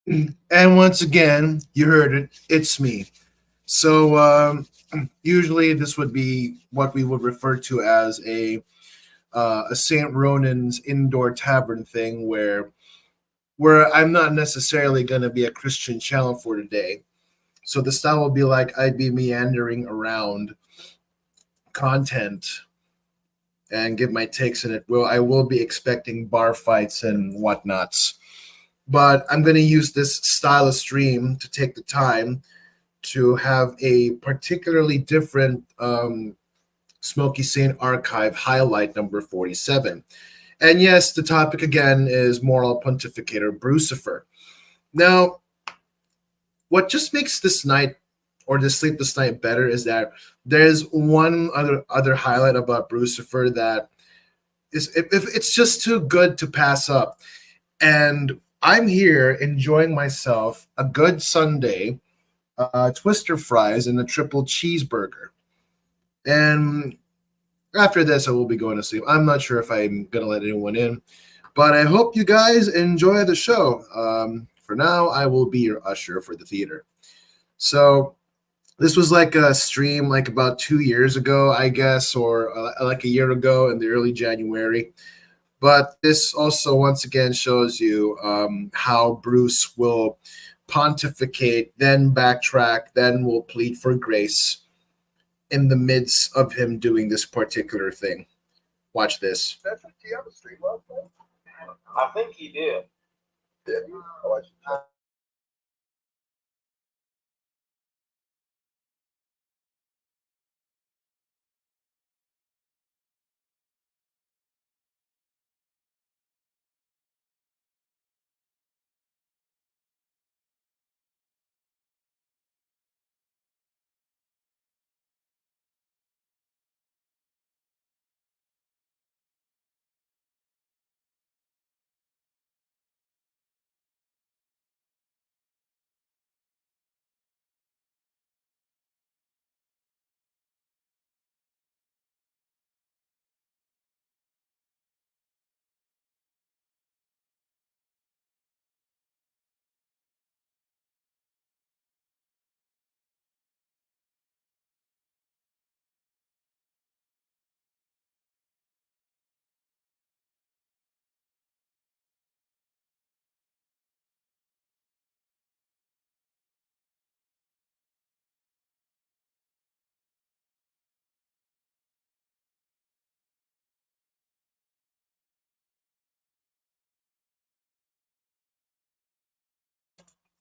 And once again, you heard it. It's me. So usually this would be what we would refer to as a Saint Ronan's indoor tavern thing, where I'm not necessarily going to be a Christian channel for today. So the style will be like I'd be meandering around content and give my takes in it. Well, I will be expecting bar fights and whatnots, but I'm going to use this style of stream to take the time to have a particularly different Smoky Saint Archive highlight number 47. And yes, the topic again is Moral Pontificator Brucifer. Now, what just makes this night or the sleepless night better is that there's one other highlight about Brucifer that is if it's just too good to pass up. And I'm here enjoying myself a good Sunday, Twister fries and a triple cheeseburger. And after this, I will be going to sleep. I'm not sure if I'm going to let anyone in, but I hope you guys enjoy the show. For now, I will be your usher for the theater. So this was like a stream like about 2 years ago, I guess, or like a year ago in the early January. But this also once again shows you how Bruce will pontificate, then backtrack, then will plead for grace in the midst of him doing this particular thing. Watch this. Patrick, do you have a stream left? I think he did. Did you? Oh, I should check.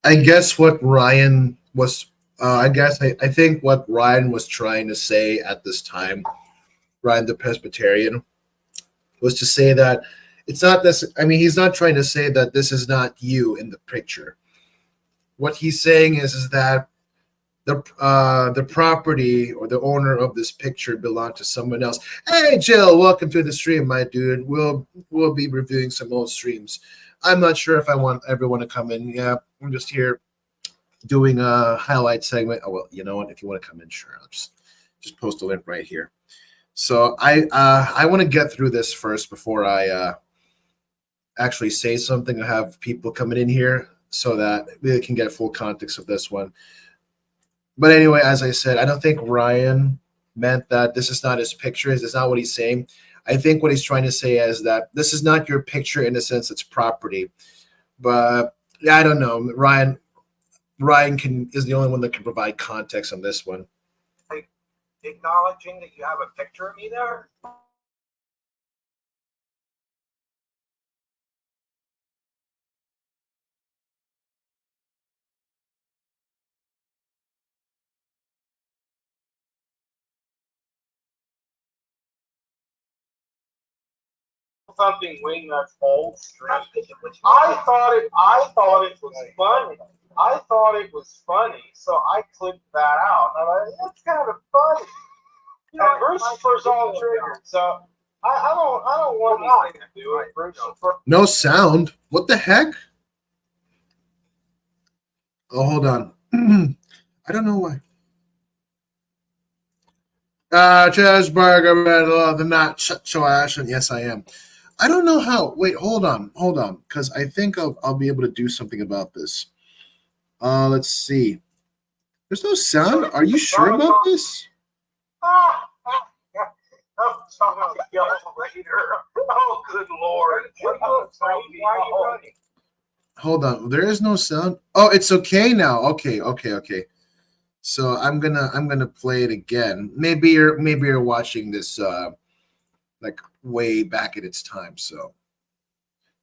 I guess what Ryan was. I think what Ryan was trying to say at this time, Ryan the Presbyterian, was to say that it's not this. I mean, he's not trying to say that this is not you in the picture. What he's saying is that the property or the owner of this picture belonged to someone else. Hey, Jill, welcome to the stream, my dude. We'll be reviewing some old streams. I'm not sure if I want everyone to come in. Yeah, I'm just here doing a highlight segment. Oh well, you know what? If you want to come in, sure. I'll just post a link right here. So I want to get through this first before I actually say something. I have people coming in here so that we can get full context of this one. But anyway, as I said, I don't think Ryan meant that this is not his picture. That's not what he's saying. I think what he's trying to say is that this is not your picture in the sense it's property. But yeah, I don't know. Ryan is the only one that can provide context on this one. Acknowledging that you have a picture of me there? Something wing that's old street. I thought it was funny. I thought it was funny, so I clicked that out. And I'm like, that's kind of funny. You know, and Brucifer's all triggered, so I don't want anything to do with Brucifer. No sound. What the heck? Oh, hold on. I don't know why. Cheeseburger, the not situation. Yes, I am. I don't know how. Wait, hold on, because I think I'll be able to do something about this. Let's see. There's no sound. Are you sure about this? Oh, good Lord. Why are you running? Hold on. There is no sound. Oh, it's okay now. Okay. So I'm gonna play it again. Maybe you're watching this like way back at its time. So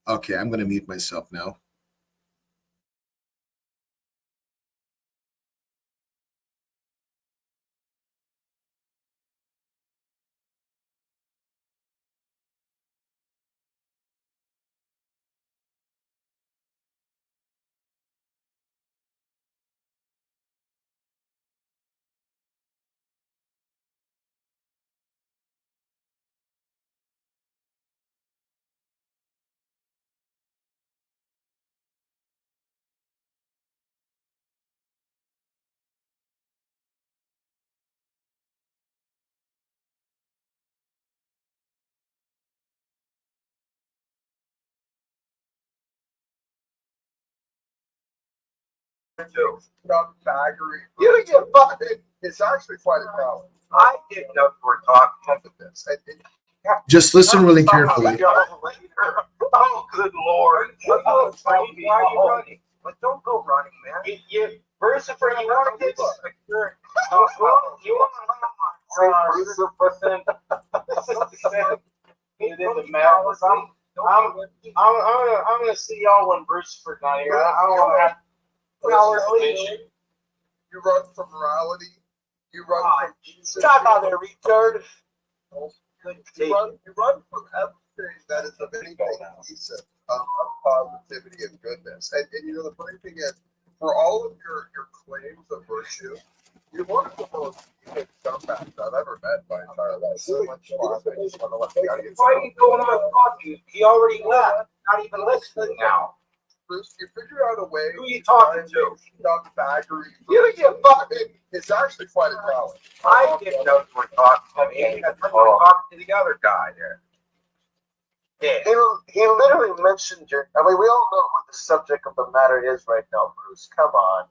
okay, I'm gonna mute myself now. You get fucking. It's actually quite a problem. I didn't know you were talking about this. Just listen really carefully. Oh, good Lord. Why are you running? But don't go running, man. Lucifer, you want to get you I'm gonna see y'all when Lucifer's not here. I don't want to have You run from morality. You run from Jesus. Stop out there, retard. You run from everything that is of anything decent, of positivity and goodness. And you know, the funny thing is, for all of your claims of virtue, you're one of the most unique scumbags I've ever met in my entire life. So much fun. I just want to let the audience Why are you going on talking? He already left. Not even listening now. Bruce, you figure out a way. Who are you talking to? Stop baggery. You get fucking. It's actually quite a challenge. I didn't know you were talking to me. I thought you were talking to the other guy there. Yeah. He literally mentioned your. I mean, we all know what the subject of the matter is right now, Bruce. Come on.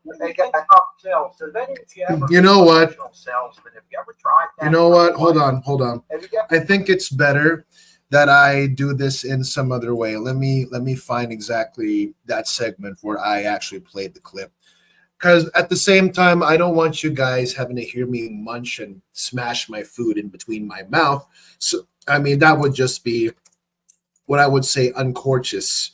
So then if you ever You know what? Salesman, have you ever tried that? You know what? Hold on. I think it's better that I do this in some other way. Let me find exactly that segment where I actually played the clip. Because at the same time, I don't want you guys having to hear me munch and smash my food in between my mouth. So I mean, that would just be what I would say uncourteous.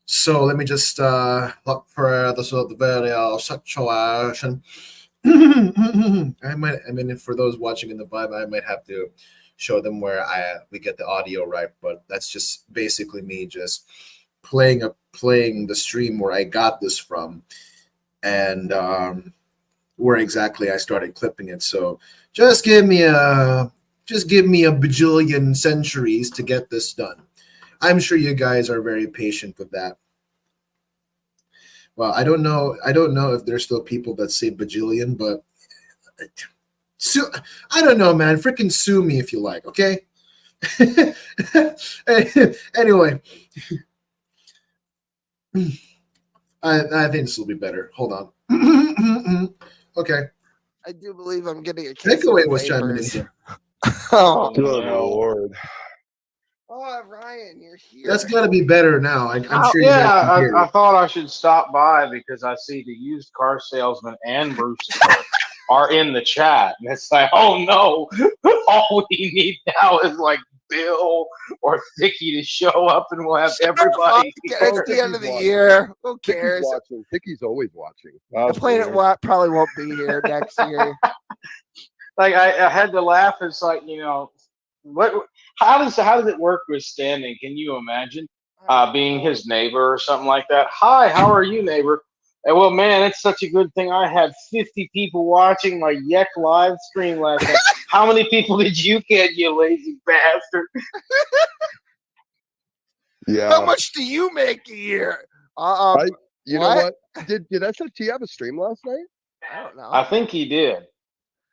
So let me just look for the video situation. I mean, for those watching in the vibe, I might have to show them where we get the audio right, but that's just basically me just playing the stream where I got this from, and where exactly I started clipping it. So just give me a bajillion centuries to get this done. I'm sure you guys are very patient with that. Well, I don't know if there's still people that say bajillion, but I don't know, man. Freaking sue me if you like, okay? Anyway, I think this will be better. Hold on. Okay. I do believe I'm getting a case Takeaway of was chiming in vapors. here. Oh, Good Lord. oh, Ryan, you're here. That's got to be better now. I'm sure you guys can hear I it. thought I should stop by because I see the used car salesman and Bruce are in the chat. And it's like, oh no, all we need now is like Bill or Vicky to show up and we'll have everybody. It's the end of the year. Who cares? Vicky's always watching. The Planet Watt probably won't be here next year. Like I had to laugh. It's like, you know, how does it work with standing? Can you imagine being his neighbor or something like that? Hi, how are you, neighbor? And well, man, it's such a good thing I had 50 people watching my Yek live stream last night. How many people did you get, you lazy bastard? Yeah. How much do you make a year? You know what? Did SFT have a stream last night? I don't know. I think he did.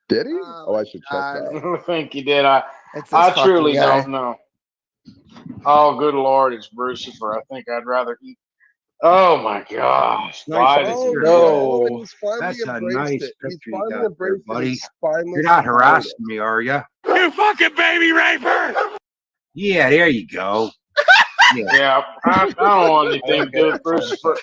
Did he? I should check that. I think he did. I fucking truly guy. don't know. Oh, good Lord, it's Brucifer. I think I'd rather eat Oh my gosh! Nice Why picture. does Oh, he No. no. He's finally That's a embraced nice it. He's picture you finally got there, embraced it. buddy. He's finally You're not survived harassing it. me, are you? You fucking baby raper! Yeah, there you go. Yeah. Yeah, I don't want anything to do with Bruce. Well,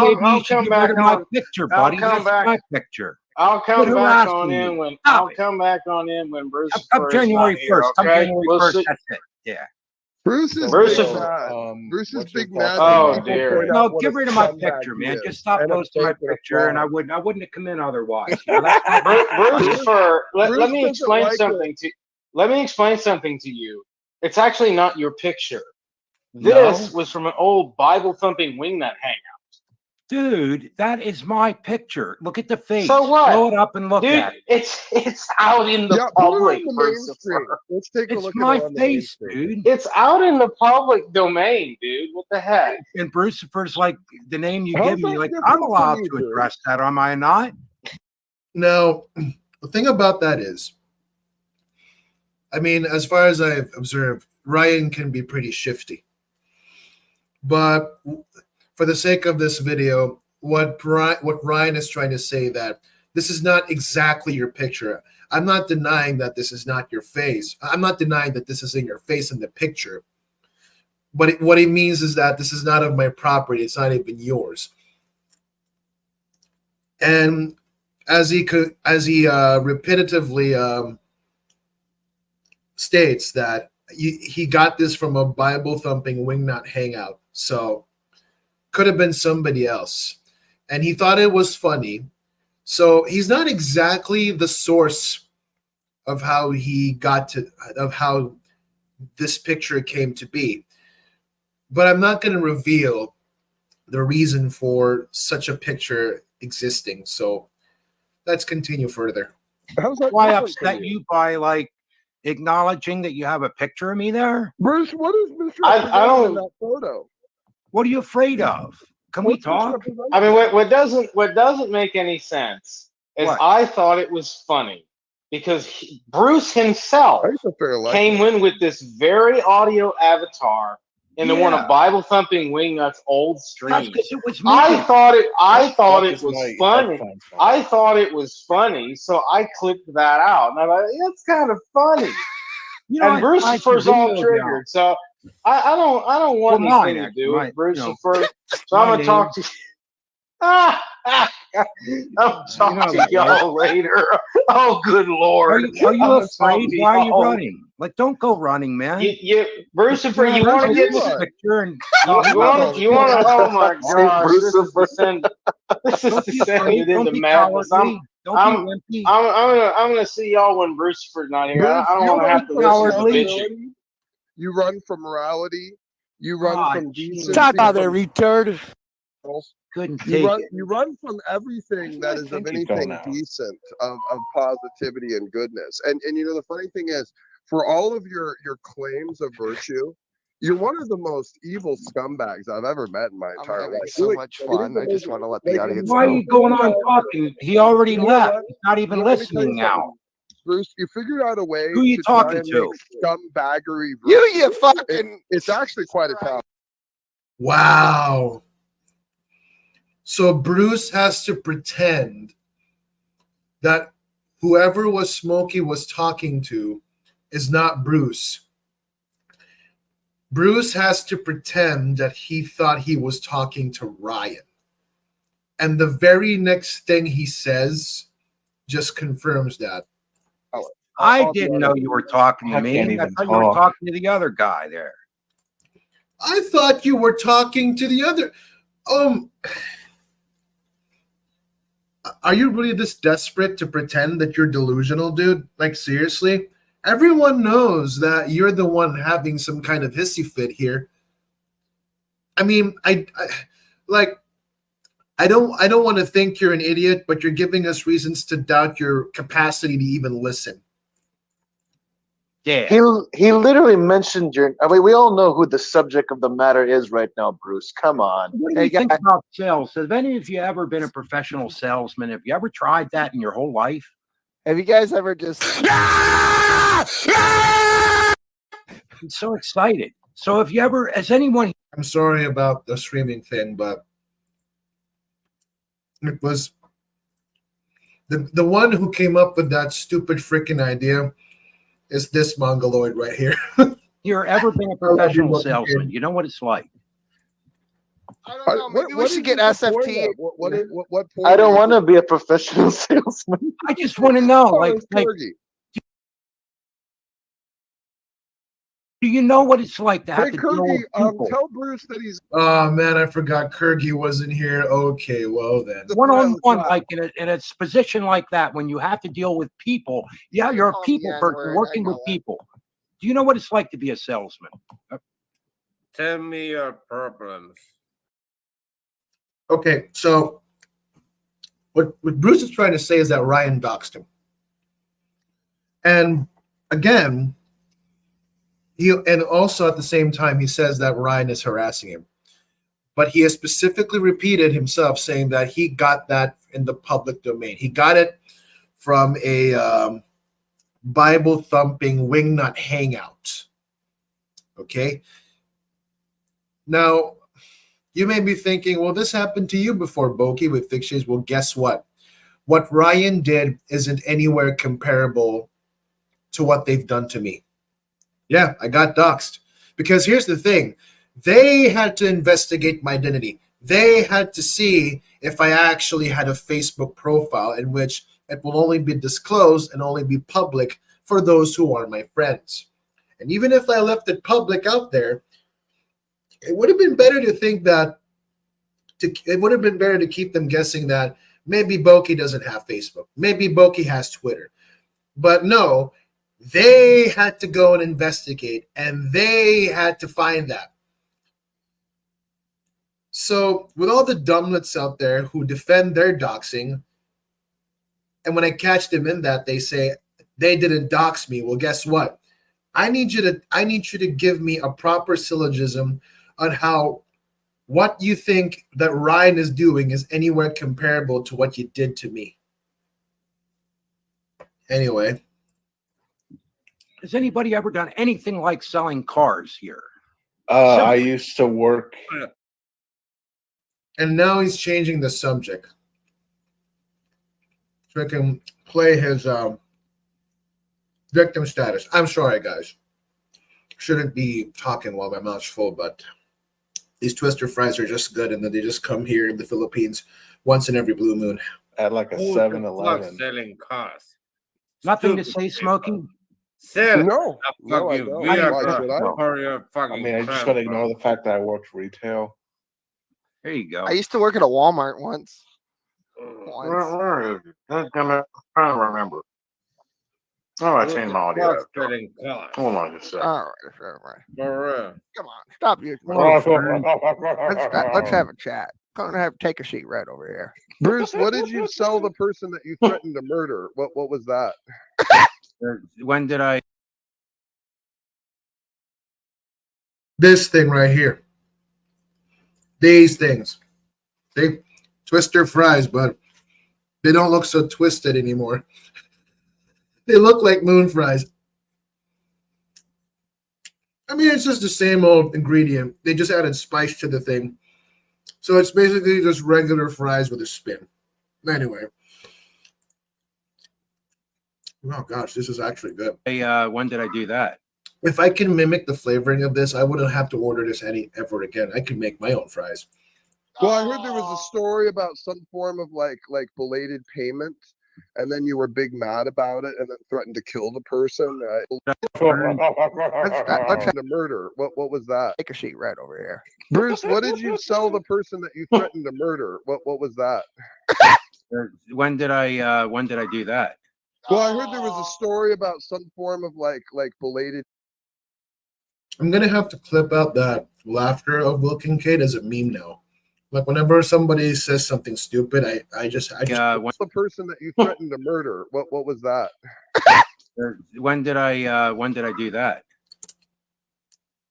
maybe I'll you should come get back rid of my on. picture, I'll buddy. come That's back. my picture. I'll Quit come back harassing on me. in when Stop I'll it. come back on in when Bruce Come is January not here. 1st. Come Okay, January we'll 1st. see. That's it. Yeah. Bruce is Bruce big is- mad. Bruce is what's your big thoughts mad on when that? people Oh, dear. point No, out what get a rid of my scumbag picture, he man. is, Just stop and a posting my fake and a picture, and I fraud. wouldn't have come in otherwise. You know, that's not Bruce, let Bruce me doesn't explain like something to. Let me explain something to you. It's actually not your picture. no, This was from an old Bible thumping wingnut hangout. dude. That is my picture. Look at the face. So what? Blow it up and look Dude, at it. it's out in the Yeah, put it public. on the mainstream. Christopher. Let's take a It's look my at it on the face, mainstream. dude. It's out in the public domain, dude. What the heck? And Brucifer's like the name you How's give me. that Like different I'm from allowed you, to dude? address that, am I not? Now, the thing about that is, I mean, as far as I've observed, Ryan can be pretty shifty. But for the sake of this video, what Ryan is trying to say that this is not exactly your picture. I'm not denying that this is not your face. I'm not denying that this isn't your face in the picture. But what it means is that this is not of my property. It's not even yours. And as he repetitively states that he got this from a Bible thumping wingnut hangout, so could have been somebody else, and he thought it was funny. So he's not exactly the source of how this picture came to be, but I'm not going to reveal the reason for such a picture existing. So let's continue further. How's that Why different from upset you by like acknowledging that you have a picture of me there? Bruce, what is I misrepresented don't- in that photo? What are you afraid of? Can we What's talk? misrepresented? I mean, what doesn't make any sense is What? I thought it was funny because Bruce himself I used to feel like came in with this very audio avatar into one Yeah. of Bible thumping wingnut's old That's streams. because it was me. I thought it That was my funny. headphones. I thought it was funny, so I clicked that out, and I thought it's kind of funny. You know, And I tried Brucifer's to all video triggered, so I don't want Well, mine, anything to actually, do mine, with you know, Brucifer. So I'm my gonna talk to you. I'll talk to y'all later. Oh, good lord! Are you I'm gonna talk afraid? to Why are you y'all. running? Like, don't go running, man. Brucifer, you want to get Bruce, this? picture and You want to? Oh my gosh! This is don't be afraid. descended Don't into be madness. cowardly. Don't be wimpy. I'm gonna see y'all when Brucifer's not here. I don't want to have to Nobody listen to cowardly. bitching. You run from morality. You run Ah, from geez. decency. Stop out there, retard. Couldn't You take run, it. you run from everything that is of think you go anything now. decent, of positivity and goodness. And you know, the funny thing is, for all of your claims of virtue, you're one of the most evil scumbags I've ever met in my I'm entire having life. so Really, much it is fun. I just amazing. want to let Like, the audience Why are know. you going on talking? He already You know left. what? He's not even You know, let me tell you listening now. something, Bruce, you figured out a way Who you to try talking and to? make scumbaggery You virtue. fucking. It's actually quite a talent. Wow. So Bruce has to pretend that whoever was Smokey was talking to is not Bruce. Bruce has to pretend that he thought he was talking to Ryan. And the very next thing he says just confirms that. I didn't know you were talking to I me. can't I even thought you were talk. talking to the other guy there. I thought you were talking to the other. Are you really this desperate to pretend that you're delusional, dude? Like, seriously? Everyone knows that you're the one having some kind of hissy fit here. I mean, I don't want to think you're an idiot, but you're giving us reasons to doubt your capacity to even listen. Yeah. He literally mentioned your. I mean, we all know who the subject of the matter is right now, Bruce. Come on. What do Hey, you think guys. about sales? Have any of you ever been a professional salesman? Have you ever tried that in your whole life? Have you guys ever just? I'm so excited. So if you ever, has anyone? I'm sorry about the streaming thing, but it was the one who came up with that stupid freaking idea is this mongoloid right here. You're ever been a professional salesman? You know what it's like. I don't know. Maybe we should get SFT. What point? I don't want to be a professional salesman. I just want to know, Oh, like, it's Fergie. do you know what it's like to have Hey, to deal Kirky, with people? tell Bruce that he's Oh man, I forgot Kirgy wasn't here. Okay, well then. One-on-one, like in a position like that, when you have to deal with people. Yeah, you're a Call me people N-word, person working I with know it. people. Do you know what it's like to be a salesman? Tell me your problems. Okay, so what Bruce is trying to say is that Ryan doxed him. And again, and also at the same time, he says that Ryan is harassing him. But he has specifically repeated himself saying that he got that in the public domain. He got it from a Bible thumping wingnut hangout. Okay. Now, you may be thinking, well, this happened to you before, Boki, with fictions. Well, guess what? What Ryan did isn't anywhere comparable to what they've done to me. Yeah, I got doxxed. Because here's the thing. They had to investigate my identity. They had to see if I actually had a Facebook profile in which it will only be disclosed and only be public for those who are my friends. And even if I left it public out there, it would have been better to think that it would have been better to keep them guessing that maybe Boki doesn't have Facebook. Maybe Boki has Twitter. But no, they had to go and investigate, and they had to find that. So with all the dumbnuts out there who defend their doxing, and when I catch them in that, they say they didn't dox me. Well, guess what? I need you to give me a proper syllogism on how what you think that Ryan is doing is anywhere comparable to what you did to me. Anyway. Has anybody ever done anything like selling cars here? I used to work. And now he's changing the subject so I can play his victim status. I'm sorry, guys. Shouldn't be talking while my mouth's full, but these Twister fries are just good, and then they just come here in the Philippines once in every blue moon. At like a 7-Eleven. Selling cars. Nothing to say, Smokey? Sell. no. I No, I fucking don't. weird Why should I? for your I fucking mean, I just crap, gotta bro. ignore the fact that I worked retail. There you go. I used to work at a Walmart once. Where is it? I'm trying to remember. Oh, I changed my audio. Fuck selling cars. Hold on just a second. All right. For real. Come on, stop you. Let's have a chat. Take a seat right over here. Bruce, what did you sell the person that you threatened to murder? What was that? When did I? This thing right here. These things. They Twister fries, but they don't look so twisted anymore. They look like moon fries. I mean, it's just the same old ingredient. They just added spice to the thing. So it's basically just regular fries with a spin. Anyway. Oh, gosh, this is actually good. When did I do that? If I can mimic the flavoring of this, I wouldn't have to order this ever again. I could make my own fries. Well, I heard there was a story about some form of like belated payment, and then you were big mad about it, and then threatened to kill the person. Let's The murder. What was that? take a seat right over here. Bruce, what did you sell the person that you threatened to murder? What was that? When did I do that? Well, I heard there was a story about some form of like belated. I'm going to have to clip out that laughter of Will Kincaid as a meme now. Like whenever somebody says something stupid, I just What's the person that you threatened to murder? What was that? When did I do that?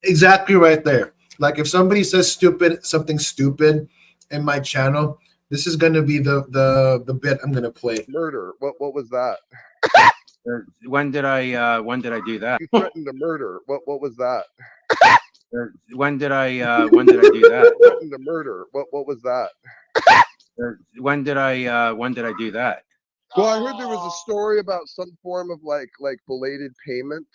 exactly right there. Like if somebody says something stupid in my channel, this is gonna be the bit I'm gonna play. Murder. What was that? When did I do that? You threatened to murder. What was that? When did I do that? Threatened to murder. What was that? When did I do that? Well, I heard there was a story about some form of like belated payment,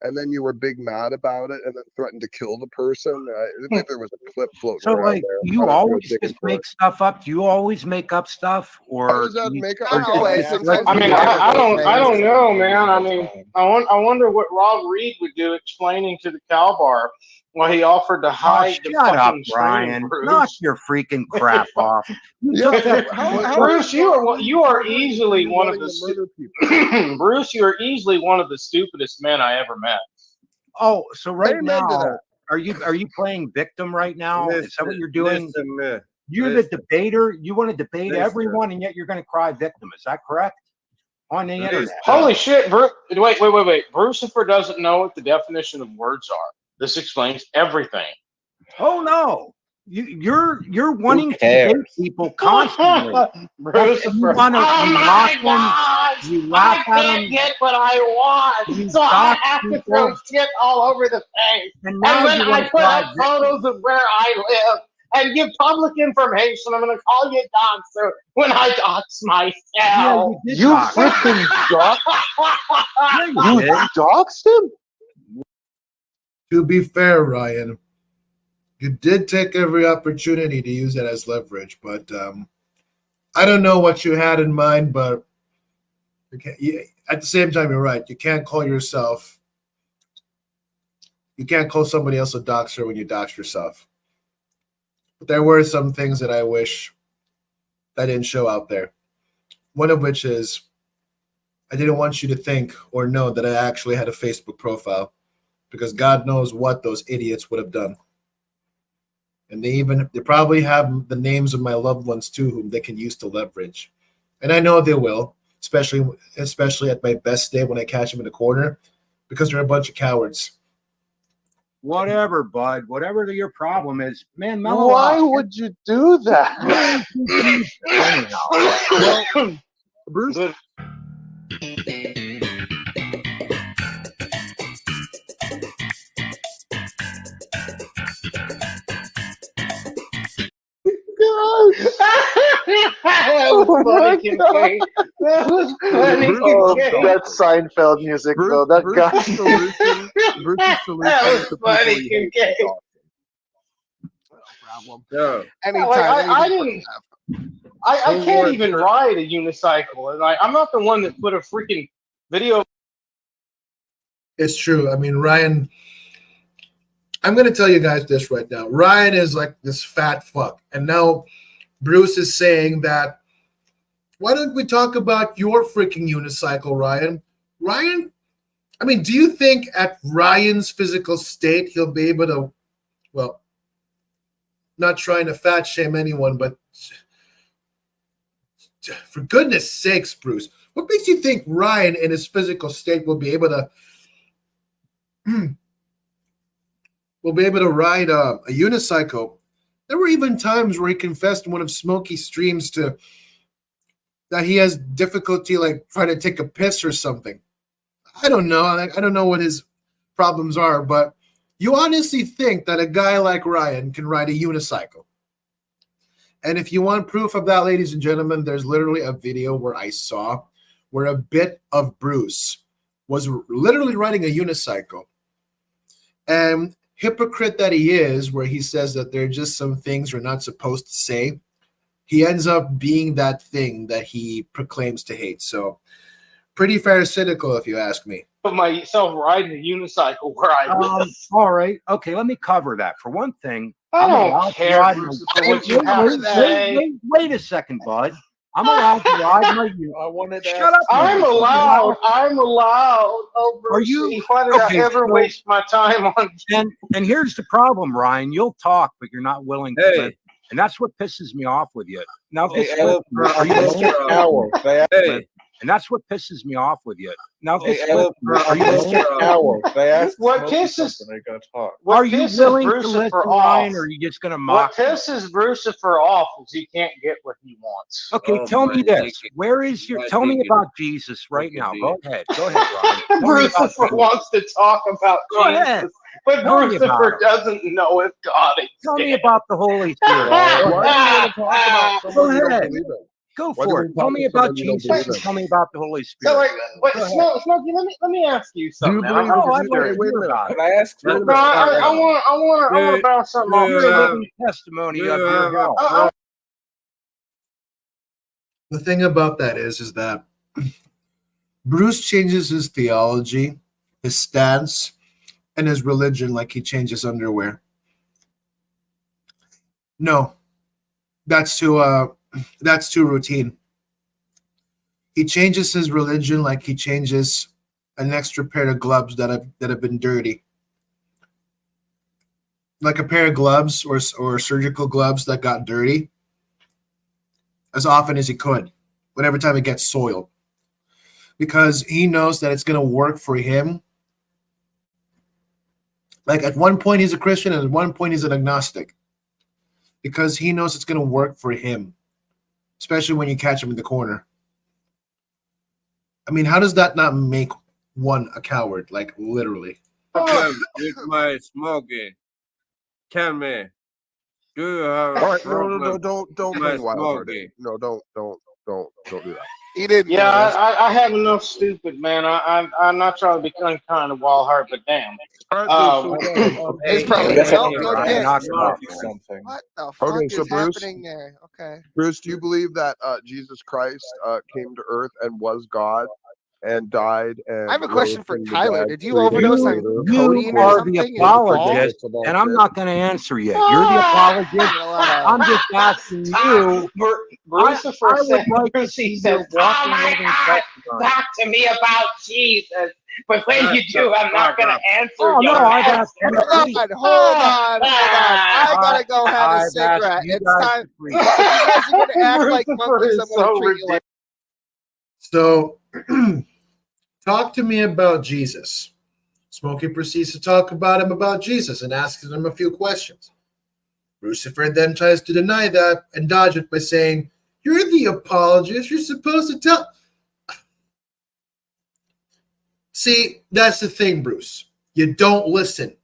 and then you were big mad about it, and then threatened to kill the person. I think there was a clip floating So, around like, there. you always just make stuff up? Do you always make up stuff, How or does that make up? I don't know, Okay, sometimes I mean, you I never don't say know, man. I mean, I wonder what Rob Reed would do explaining to the cow bar why he offered to Oh, hide the shut up, fucking Brian! stream, Knock Bruce. your freaking crap off. You Yeah, took that. how Bruce, you are easily one of the murder people. Bruce, you are easily one of the stupidest men I ever met. Oh, so right Amen to now, that. are you playing victim right now? Is that what you're doing? Listen, You're the debater. You want to debate Listen. everyone, and yet you're going to cry victim. Is that correct? On the internet. Holy shit, Bruce! Wait. Brucifer doesn't know what the definition of words are. This explains everything. Oh no, you're wanting to cares? debate people constantly. Brucifer. You want to Oh my God! you laugh I at can't them, get what I want, you so I dox have to people, throw shit all over the place. and And now when you I want to put cry up victim. photos of where I live and give public information, I'm going to call you doxer when I dox myself. Yeah, you did You dox him. freaking doxed. Yeah, You did. doxed him. To be fair, Ryan, you did take every opportunity to use it as leverage, but I don't know what you had in mind, but at the same time, you're right. You can't call somebody else a doxer when you dox yourself. But there were some things that I wish I didn't show out there. One of which is I didn't want you to think or know that I actually had a Facebook profile, because God knows what those idiots would have done. And they probably have the names of my loved ones too, whom they can use to leverage. And I know they will, especially at my best day when I catch them in the corner, because they're a bunch of cowards. Whatever, bud. Whatever your problem is, man. Mellow Why out. would you do that? Anyhow. Bruce, That was funny, Kincaid. That was funny, Oh, Kincaid. that's Seinfeld music, though. That guy. Bruce's solution That is was to funny, people he hates Kincaid. to talk to. problem. No. Anytime. I can't even ride a unicycle, and I'm not the one that put a freaking video. It's true. I mean, Ryan, I'm going to tell you guys this right now. Ryan is like this fat fuck. And now Bruce is saying that, why don't we talk about your freaking unicycle, Ryan? Ryan, I mean, do you think at Ryan's physical state he'll be able to, well, not trying to fat shame anyone, but for goodness sakes, Bruce, what makes you think Ryan in his physical state will be able to ride a unicycle? There were even times where he confessed in one of Smokey's streams that he has difficulty like trying to take a piss or something. I don't know. I don't know what his problems are, but you honestly think that a guy like Ryan can ride a unicycle? And if you want proof of that, ladies and gentlemen, there's literally a video where I saw where a bit of Bruce was literally riding a unicycle. And hypocrite that he is, where he says that there are just some things we're not supposed to say, he ends up being that thing that he proclaims to hate. So pretty pharisaical, if you ask me. Put myself riding a unicycle where I live. All right. Okay, let me cover that. For one thing, I I'm don't allowed to care ride Bruce, my- for what you have to say. Wait a second, bud. I'm allowed to ride my I wanted to Shut ask up. I'm man. allowed. Oh, Are you- Brucey, why did okay, I ever so- waste my time on? And here's the problem, Ryan. You'll talk, but you're not willing to Hey. listen. And that's what pisses me off with you. Now, Hey, just Ella, listen. Are you Mr. Howard, hey, And that's what pisses me off with you. Now, hey, just Ella, listen. Are you Mr. Howard, they asked What Smokey pisses- something, they got talk. What Are you pisses willing to Brucifer listen, off? Ryan, or are you just going to What mock me? pisses Brucifer off is he can't get what he wants. Okay, Oh, tell me my this. ticket. Where is your? My Tell me ticket. about Jesus right Ticket now. deed. Go ahead, Ryan. Tell me about Brucifer Jesus. wants to talk about Go ahead. Jesus. But Tell me about Lucifer it. doesn't know if God exists. Tell me about the Holy Spirit. Why do you want to talk about Go someone you don't ahead. believe in? Go Why do for we it. talk Tell to me someone about you don't Jesus believe and in? tell me about the Holy So Spirit. like, wait, Go ahead. Smokey, let me ask you Do you something, man. believe? Oh, I'd like Hey, to wait a hear minute. about it. Can I ask Wait a you? No, minute. I want to bounce something off. You're a living testimony of your health. The thing about that is that Bruce changes his theology, his stance, and his religion like he changes underwear. No, that's too routine. He changes his religion like he changes an extra pair of gloves that have been dirty. Like a pair of gloves or surgical gloves that got dirty as often as he could, whenever time it gets soiled. Because he knows that it's going to work for him. Like at one point he's a Christian and at one point he's an agnostic. Because he knows it's going to work for him, especially when you catch him in the corner. I mean, how does that not make one a coward? Like literally. With my Smokey. Tell me, do you have All a right, no, problem don't with my bring wild hearted. Smokey? No, don't do that. He didn't. Yeah, notice. I have enough stupid, man. I'm not trying to become kind of wild heart, but damn. All right, Bruce. So again, It's probably That's no, okay, go Ryan. get. Knock him off something. What the fuck Okay, is so Bruce- happening there? Okay. Bruce, do you believe that Jesus Christ came to Earth and was God and died? And I have a question rose for from the Tyler. dead Did you 3 days overdose on later? codeine or are something? the in the fall? apologist, and I'm not going to answer yet. You're the apologist. Get a lot of- I'm just asking you. Lucifer I would said, like to Bruce, see he you says, walk "Oh my living God, testimony. talk to me about Jesus." But when you do, I'm not going to answer Oh your no, I've asked you Hold to preach. on. I gotta go have a I've asked cigarette. you It's guys time. to preach. If you guys are gonna act like Lucifer monkeys, is I'm gonna so treat you like. So talk to me about Jesus. Smokey proceeds to talk about Jesus and asks him a few questions. Lucifer then tries to deny that and dodge it by saying, "You're the apologist. You're supposed to tell." See, that's the thing, Bruce. You don't listen.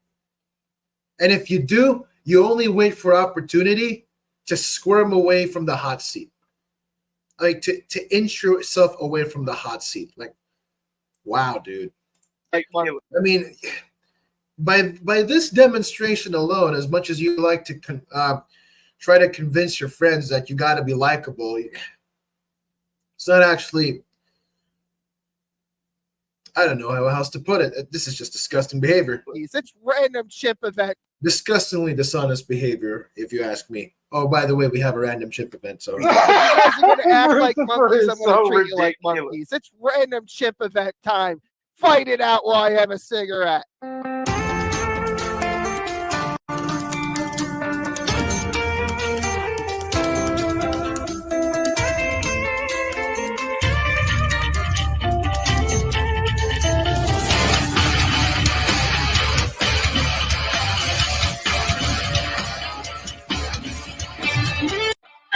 And if you do, you only wait for opportunity to squirm away from the hot seat. Like to inch yourself away from the hot seat. Like, wow, dude. I mean, by this demonstration alone, as much as you like to try to convince your friends that you got to be likable, it's not actually. I don't know how else to put it. This is just disgusting behavior. It's random chip event. Disgustingly dishonest behavior, if you ask me. Oh, by the way, we have a random chip event. So If you guys are gonna act like Lucifer monkeys, is I'm gonna so treat you like ridiculous. monkeys. It's random chip event time. Fight it out while I have a cigarette.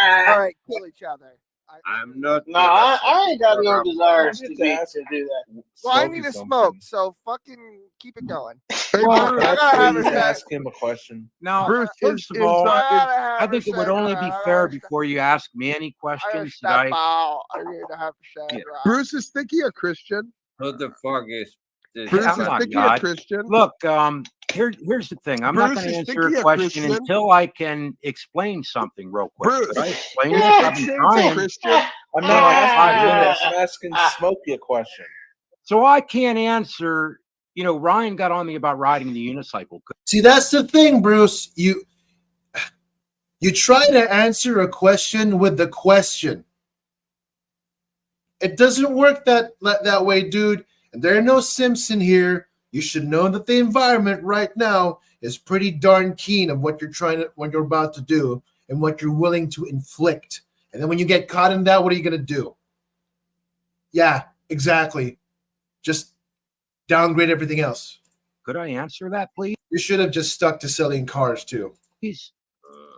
All right, kill each other. I'm not. No, I ain't got no desires to do that. Well, I need to smoke, so fucking keep it going. Hey, Well, Bruce, I gotta have a Please cigarette. ask him a question. Now, Bruce, first of all, I I think it would only be fair before you ask me any questions that I need to have a cigarette. Bruce, is Sticky a Christian? Who the fuck is this? Bruce, I'm is not Sticky God. a Christian? Look, here's the thing. I'm not Bruce, going to is answer Sticky your a question Christian? until I can explain something real quick. Bruce, Could I explain is this? I've been Sticky a trying. Christian? I'm not asking minutes. I'm asking Smokey a question. So I can't answer. You know, Ryan got on me about riding the unicycle. see, that's the thing, Bruce. You try to answer a question with the question. It doesn't work that way, dude. And there are no Simpson here. You should know that the environment right now is pretty darn keen of what you're about to do and what you're willing to inflict. And then when you get caught in that, what are you gonna do? Yeah, exactly. Just downgrade everything else. Could I answer that, please? You should have just stuck to selling cars too. Please.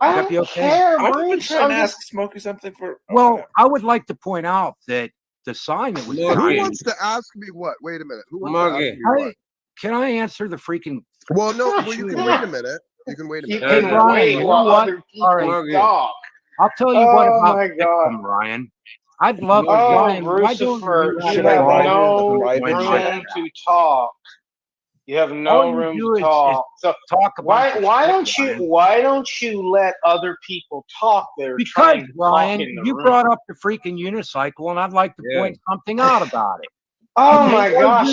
I That'd be don't okay. care, I've been Bruce. trying I'm to just ask Smokey something for. Well, I would like to point out that the sign that was Look, Who behind wants to ask me what? Wait a minute. Who wants to Muggy. ask me what? Can I answer the freaking? Well, no. Well, you can wait a minute. You can wait a You minute. Hey, can Ryan, wait you know while what? other people All right. talk. I'll tell you what Oh about my God. victim, Ryan. I'd love Oh, Ryan. Why don't Brucifer, you you have have Ryan no Ryan when Ryan room to talk. You have all no you room do to talk. So talk a bunch of shit, Ryan. why don't you let other people talk that are Because trying to talk Ryan, in the you room? brought up the freaking unicycle, and I'd like to point something out about it. Oh Okay? my gosh!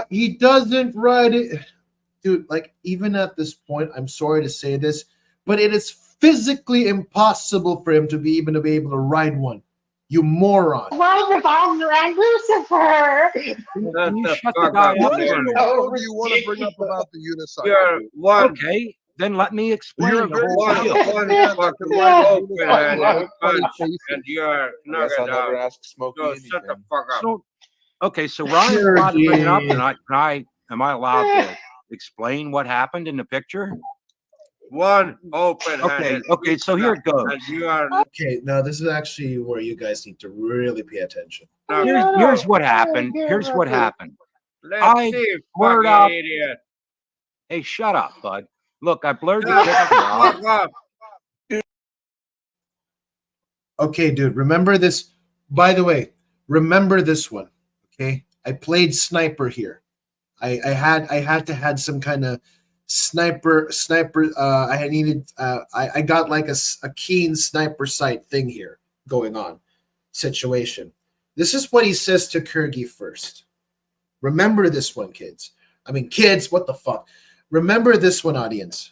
He doesn't ride it, dude. Like, even at this point, I'm sorry to say this, but it is physically impossible for him to be able to ride one. You moron. Why the bombs around Lucifer? Can you shut the fuck guy up, up? What man. do you want to bring up about the unicycle? You're dude? one, Okay, then let me explain You're a the very whole one, deal. talented one man that fucking can ride a open unicycle and and make funny punch, faces. and you're I guess knocking I'll never out. ask Smokey So anything. shut the fuck up. So, okay, so Ryan's allowed to bring it up, and am I allowed to explain what happened in the picture? One open-handed. Okay, so here it goes. And you are. Okay, now this is actually where you guys need to really pay attention. Here's what happened. Here's what happened. Let's see, blurred fucking out. idiot. Hey, shut up, bud. Look, I blurred the Shut the picture out. fuck up. Okay, dude, remember this. By the way, remember this one. Okay, I played sniper here. I had to had some kind of sniper. I got like a keen sniper sight thing here going on situation. This is what he says to Kurgi first. Remember this one, kids. I mean, kids, what the fuck? Remember this one, audience.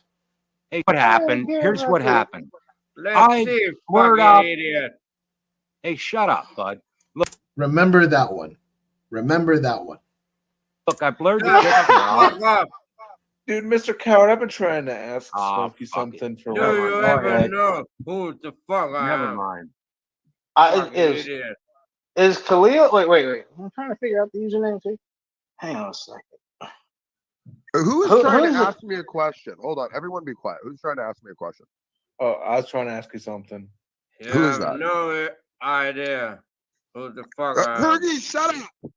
Hey, what happened? Here's what happened. Let's see, blurred fucking out. idiot. Hey, shut up, bud. Remember that one. Remember that one. Look, I blurred the Shut the picture out. fuck up. Dude, Mr. Coward, I've been trying to ask Ah, Smokey fuck it. something for Do a you while. ever know who the fuck I Never am? mind. Fucking Is idiot. Khalil? Wait. I'm trying to figure out the username too. Hang on a second. Who is Who- trying who's to it? ask me a question? Hold on, everyone, be quiet. Who's trying to ask me a question? Oh, I was trying to ask you something. You Who is have that? no idea who the fuck I am. Kurgi, shut up.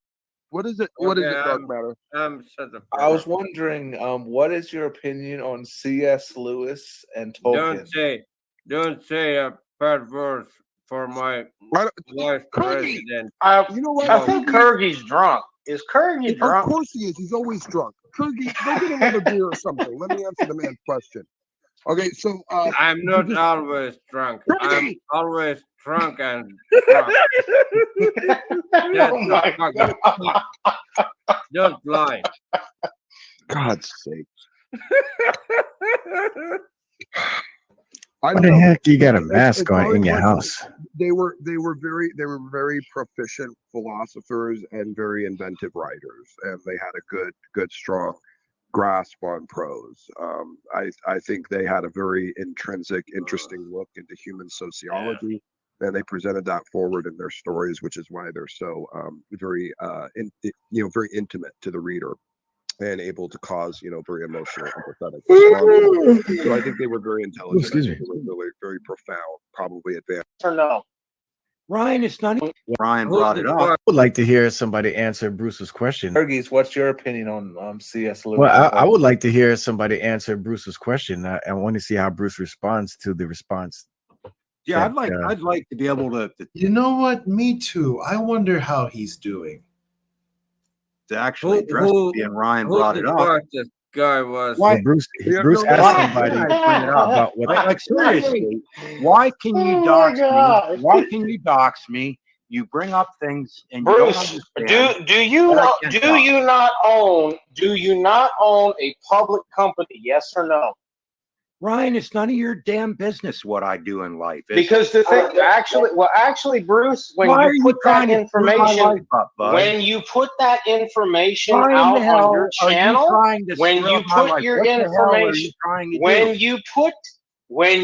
What is it? What is Okay, it, Dark Matter? I'm shut the fuck I was up. wondering, what is your opinion on C.S. Lewis and Tolkien? Don't say a bad word for my vice Kurgi! president. You know what? I think Kurgi's drunk. Is Kurgi Of drunk? course he is. He's always drunk. Kurgi, go get another beer or something. Let me answer the man's question. Okay, so I'm not always drunk. I'm Kurgi! always drunk and drunk. That's Oh my fucking fuck. Don't lie. God's sake. Why the heck you got a mask on in your house? They were very proficient philosophers and very inventive writers, and they had a good strong grasp on prose. I think they had a very intrinsic, interesting look into human sociology, and they presented that forward in their stories, which is why they're so very intimate to the reader and able to cause very emotional, empathetic responses. So I think they were very intelligent. Excuse me. They were really very profound, probably advanced. Or no? Ryan, it's not. Ryan brought it up. I would like to hear somebody answer Bruce's question. Fergie's, what's your opinion on C.S. Lewis? Well, I would like to hear somebody answer Bruce's question. I want to see how Bruce responds to the response. Yeah, that, I'd like to be able to You know what? Me too. I wonder how he's doing. actually address it, and Ryan brought it up. This guy was. Well, Bruce asked somebody about what. Like seriously, why can you dox me? Why can you dox me? You bring up things and you don't Bruce, understand. do you not own a public company? Yes or no? Ryan, it's none of your damn business what I do in life. Because the thing, actually, Bruce, when you put that information, when you put that information out on your channel, when you put your information, when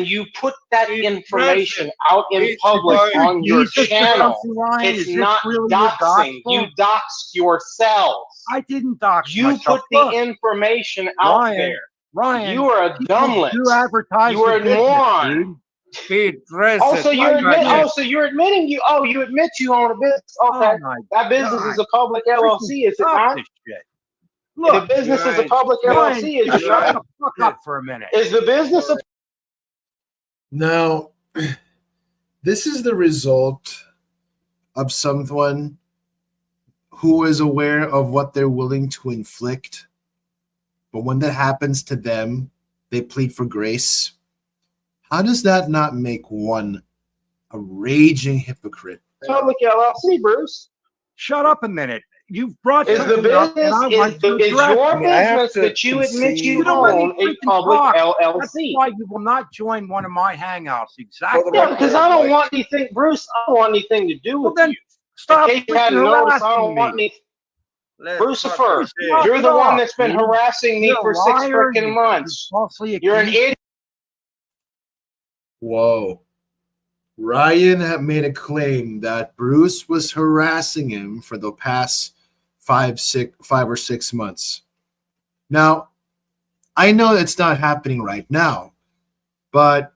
you put that information out in public on your channel, it's not doxing. You doxed yourself. I didn't dox you myself. put the information out there. Ryan, you are a dumblet. You advertise. You are a moron. Also, you're admitting you admit you own a business. Okay, that business is a public LLC, is it not? Look, the business is a public Ryan, LLC. Is it shut not? the fuck up for a minute. Is the business a Now, this is the result of someone who is aware of what they're willing to inflict. But when that happens to them, they plead for grace. How does that not make one a raging hypocrite? public LLC, Bruce? Shut up a minute. You've brought Is the something up, and business I want to is address your it. I mean, I have business to that you admit concede you You don't let me own a freaking public talk. That's LLC? why you will not join one of my hangouts. Exactly. Yeah, because I don't want anything, Bruce. I don't want anything to do Well, with then you. stop In case you freaking hadn't noticed, I harassing don't want me. any. Let's Brucifer, fucking see. you're the one that's been dude. harassing me You're a for 6 liar. freaking months. Falsely You're an accused. idiot. Whoa. Ryan had made a claim that Bruce was harassing him for the past 5 or 6 months. Now, I know it's not happening right now, but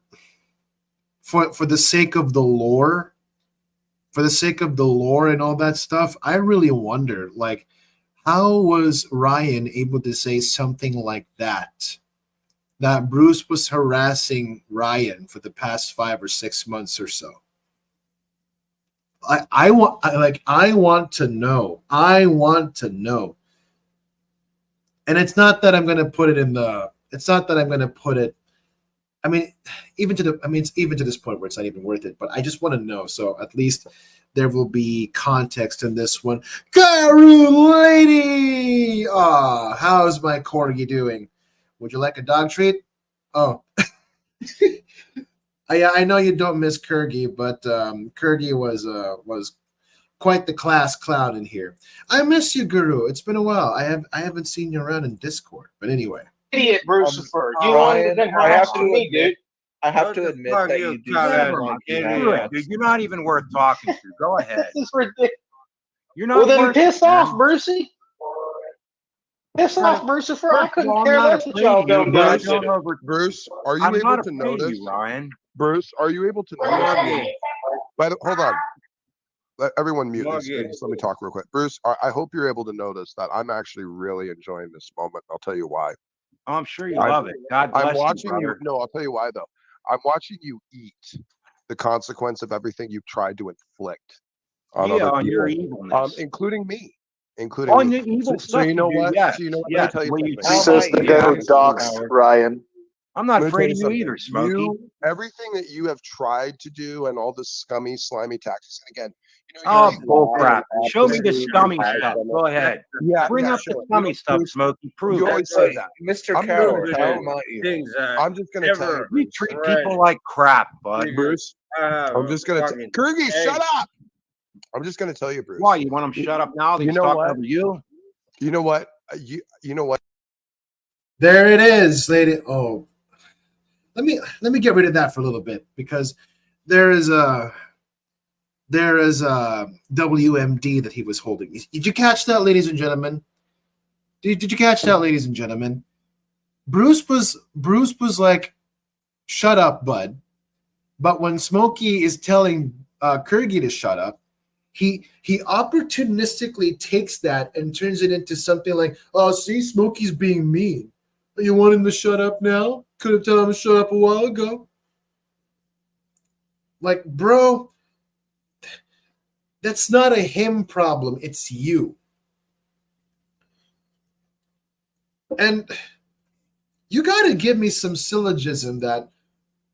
for the sake of the lore, and all that stuff, I really wonder, like, how was Ryan able to say something like that? That Bruce was harassing Ryan for the past 5 or 6 months or so. I want to know. I want to know. And it's not that I'm going to put it in the. It's not that I'm going to put it. I mean, it's even to this point where it's not even worth it. But I just want to know. So at least there will be context in this one. Garu lady, how's my corgi doing? Would you like a dog treat? Oh, I know you don't miss Kurgi, but Kurgi was quite the class clown in here. I miss you, Guru. It's been a while. I haven't seen you around in Discord, but anyway. Idiot, Brucifer. You know Ryan, you've been I have harassing to me, admit, dude. I have What to the admit fuck that you you do trying sound to like do? you Screw have it, dude. You're not even worth talking to. Go ahead. This is ridiculous. You're not Well, then worth piss it, man. off, Brucey. Piss off, Brucifer. I First of couldn't all, I'm care not less what afraid y'all of you, dumb but I guys don't do. over. Bruce, are you I'm able not to afraid of notice? you, Ryan. Bruce, are you able to notice? Smokey, Hold on. Let everyone mute this. Smokey. Just let me talk real quick. Bruce, I hope you're able to notice that I'm actually really enjoying this moment. I'll tell you why. Oh, I'm sure you I'm- love it. God bless I'm watching you, you. brother. No, I'll tell you why though. I'm watching you eat the consequence of everything you've tried to inflict on Yeah, other on your people, evilness. including me. On me. your evil So stuff you know do, what? yes. So you know what? Yes, Let me tell you the way you something. treat Says the guy who me. doxed Ryan. I'm not Let me tell afraid you of you something. either, Smokey. Everything that you have tried to do and all the scummy, slimy tactics. And again, Oh, you're bull crap. Show me the scummy stuff. Go ahead. Bring up the sure. scummy stuff, Smokey. Prove You it. always say that. Mr. I'm Carroll, gonna tell tell him not you. things that I'm just gonna tell you, ever We treat Right. people like crap, bud. Bruce. I'm just gonna tell fucking Kurgi, egg. shut up. I'm just gonna tell you, Bruce. Why? You want him to shut up now? That You he's know talking what? over you? You know what? You know what? There it is, lady. Oh, let me get rid of that for a little bit because there is a WMD that he was holding. Did you catch that, ladies and gentlemen? Did you catch that, ladies and gentlemen? Bruce was like, "Shut up, bud." But when Smokey is telling Kurgi to shut up, he opportunistically takes that and turns it into something like, "Oh, see, Smokey's being mean. You want him to shut up now? Could have told him to shut up a while ago." Like, bro, that's not a him problem. It's you. And you got to give me some syllogism that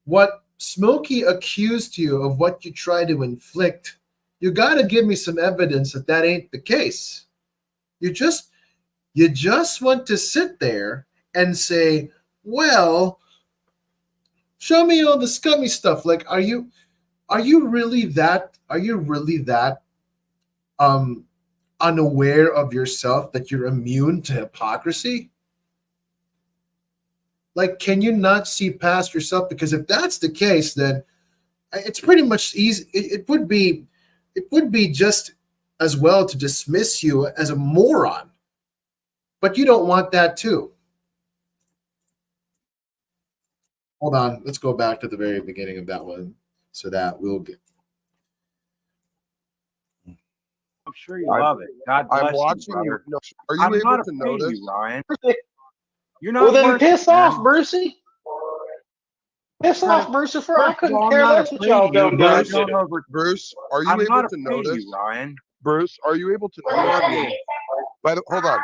what Smokey accused you of what you try to inflict, you got to give me some evidence that that ain't the case. You just want to sit there and say, well, show me all the scummy stuff. Like, are you really that unaware of yourself that you're immune to hypocrisy? Like, can you not see past yourself? Because if that's the case, then it's pretty much easy. It would be just as well to dismiss you as a moron. But you don't want that too. Hold on. Let's go back to the very beginning of that one so that we'll get. sure you love it. God bless I'm watching you, you. brother. No, are you I'm able not to afraid of notice? you, Ryan. You're not Well, then worth it, piss off, man. Brucey. Piss off, Brucifer. I First of couldn't all, I'm care not less what afraid y'all of you. dumb but I guys don't do. over. Bruce, are you I'm able not to afraid of notice? you, Ryan. Bruce, are you able to notice? Smokey, Hold on.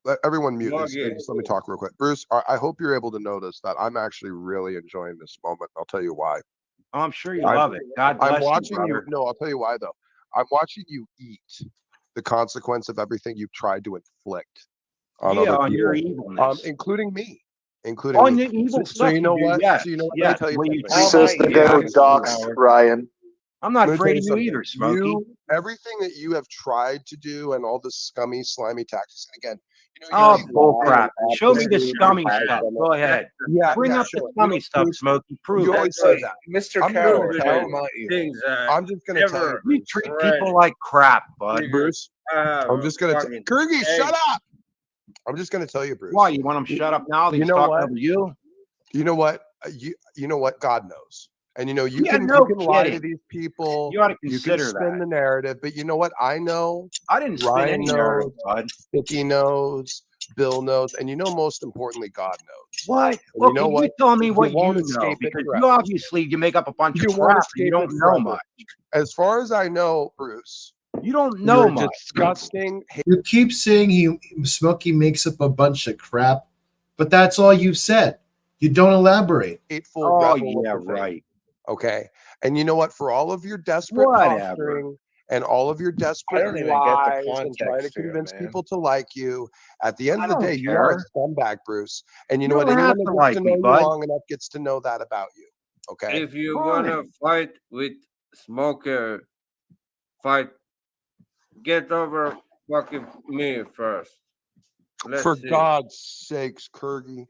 Let everyone mute this. Smokey. Just let me talk real quick. Bruce, I hope you're able to notice that I'm actually really enjoying this moment. I'll tell you why. Oh, I'm sure you I'm- love it. God bless I'm watching you, you. brother. No, I'll tell you why though. I'm watching you eat the consequence of everything you've tried to inflict on Yeah, other on your people, evilness. including me. Including On me. the evil So stuff you know you do, what? yes. So you know what? Let me Yes, tell the you way you something. treat Says the people, guy who yes, doxed Howard. Ryan. I'm not Let me tell afraid you of you something. either, Smokey. Everything that you have tried to do and all the scummy, slimy tactics. And again, Oh, you're bull crap. Show me the scummy stuff. Go ahead. Bring up the sure. scummy stuff, Smokey. Prove You it. always say that. Mr. I'm Carroll, gonna how tell you. might you? Things I'm just gonna tell you, ever You Bruce. treat read. people like crap, bud. Bruce, I'm just gonna tell Kurgi, shut up. I'm just gonna tell you, Bruce. Why, you want him to shut up now? He's You know talking what? over you? You know what? You know what? God knows. And you know you Yeah, can no lie to kidding. these people. You ought to You can consider spin that. the narrative, but you know what? I know. I didn't spin Ryan any knows. narrative, bud. Sticky knows. Bill knows, and you know most importantly, God knows. What? And you Okay, know you what? tell me what you won't know, escape it because forever. you obviously make up a bunch You of won't crap and you escape don't it know forever. much. As far as I know, Bruce, You don't know you're much. disgusting. You keep saying Smokey makes up a bunch of crap, but that's all you've said. You don't elaborate. Hateful Oh, rebel yeah, of the faith. right. Okay. And you know what? For all of your desperate Whatever. posturing and all of your I desperate don't even get the lies and trying to context here, convince man. people to like you, at the end I of the don't day, you are a care. scumbag, Bruce. And you You know what? don't Anyone have that to gets like to me, know you bud. long enough gets to know that about you. Okay. If you Fine. wanna fight with Smoker, fight. Get over fucking me first. Let's For see. God's sakes, Kurgi.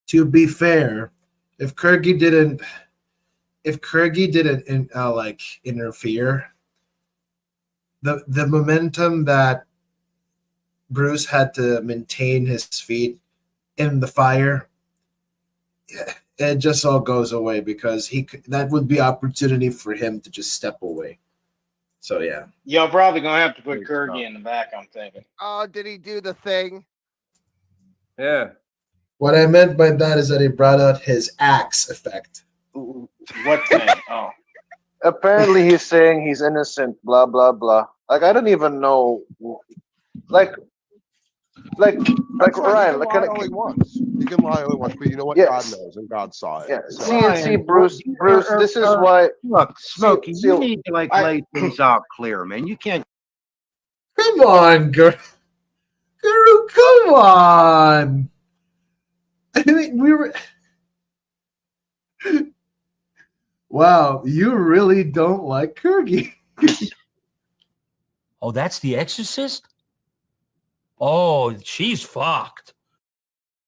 To be fair, if Kirgy didn't like interfere, the momentum that Bruce had to maintain his feet in the fire, it just all goes away because that would be opportunity for him to just step away. So yeah. Y'all probably gonna have to put Great Kurgi stuff. in the back, I'm thinking. Oh, did he do the thing? Yeah. What I meant by that is that he brought out his axe effect. What thing? Oh. Apparently, he's saying he's innocent. Blah blah blah. Like I don't even know. Like That's fine. Ryan. He Like can lie all he wants. He can lie all he wants, but you know what? God yes. knows and God saw it. Yeah. So. See, Bruce. This is why. Look, Smokey, see, you need to lay things out clear, man. You can't. Come on, Guru. Come on. I mean, we were. Wow, you really don't like Kurgi. Oh, that's the Exorcist? Oh, she's fucked.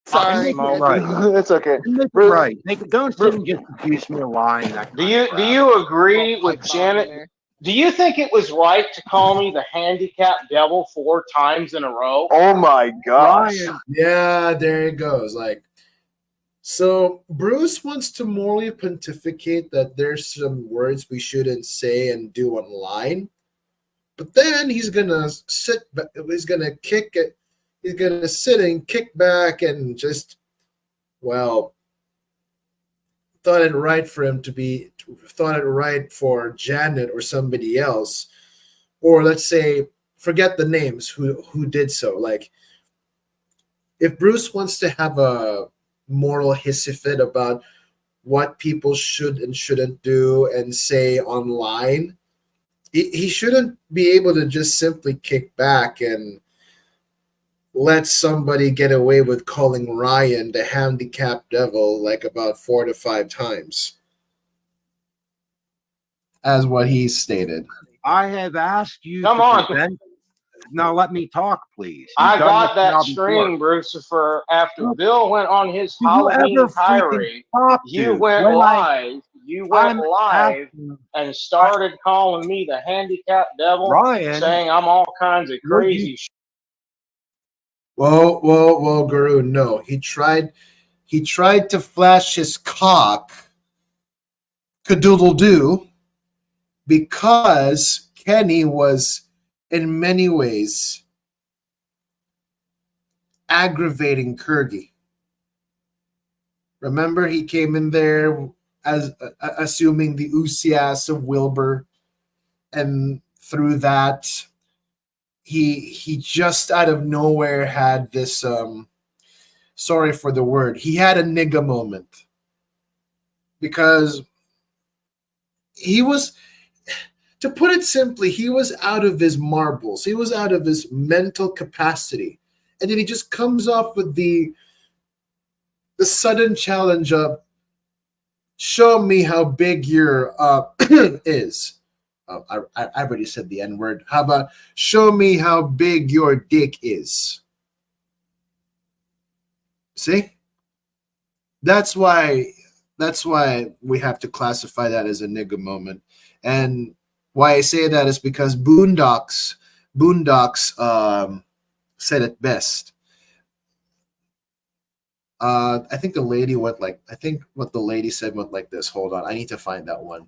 Sorry. Right. It's okay. Right. Don't sit and just accuse me of lying. Do you agree with Janet? Do you think it was right to call me the handicapped devil 4 times in a row? Oh my gosh. Yeah, there it goes. Like, so Bruce wants to morally pontificate that there's some words we shouldn't say and do online, but then he's gonna sit. He's gonna kick it. He's gonna sit and kick back and just, well, thought it right for Janet or somebody else, or let's say forget the names who did so. Like, if Bruce wants to have a moral hissy fit about what people should and shouldn't do and say online, he shouldn't be able to just simply kick back and let somebody get away with calling Ryan the handicapped devil like about 4 to 5 times, as what he stated. I have asked you Come to on. prevent. Now let me talk, please. I You've done got this that now stream, before. Brucifer, after Bill went on his Do you Halloween ever freaking tirade. stop, You dude? went When live. You went I'm live asking- and started calling me the handicapped devil, Ryan, saying I'm all kinds of would you- crazy shit. Well, Guru, no. He tried to flash his cock, cadoodle-doo, because Kenny was in many ways aggravating Kurgi. Remember, he came in there as assuming the Usias of Wilbur, and through that, he just out of nowhere had this. Sorry for the word. He had a nigga moment because he was, to put it simply, he was out of his marbles. He was out of his mental capacity, and then he just comes off with the sudden challenge of, show me how big your is. I already said the N word. How about show me how big your dick is? See? That's why we have to classify that as a nigga moment. And why I say that is because Boondocks said it best. I think the lady went like, I think what the lady said went like this. Hold on, I need to find that one.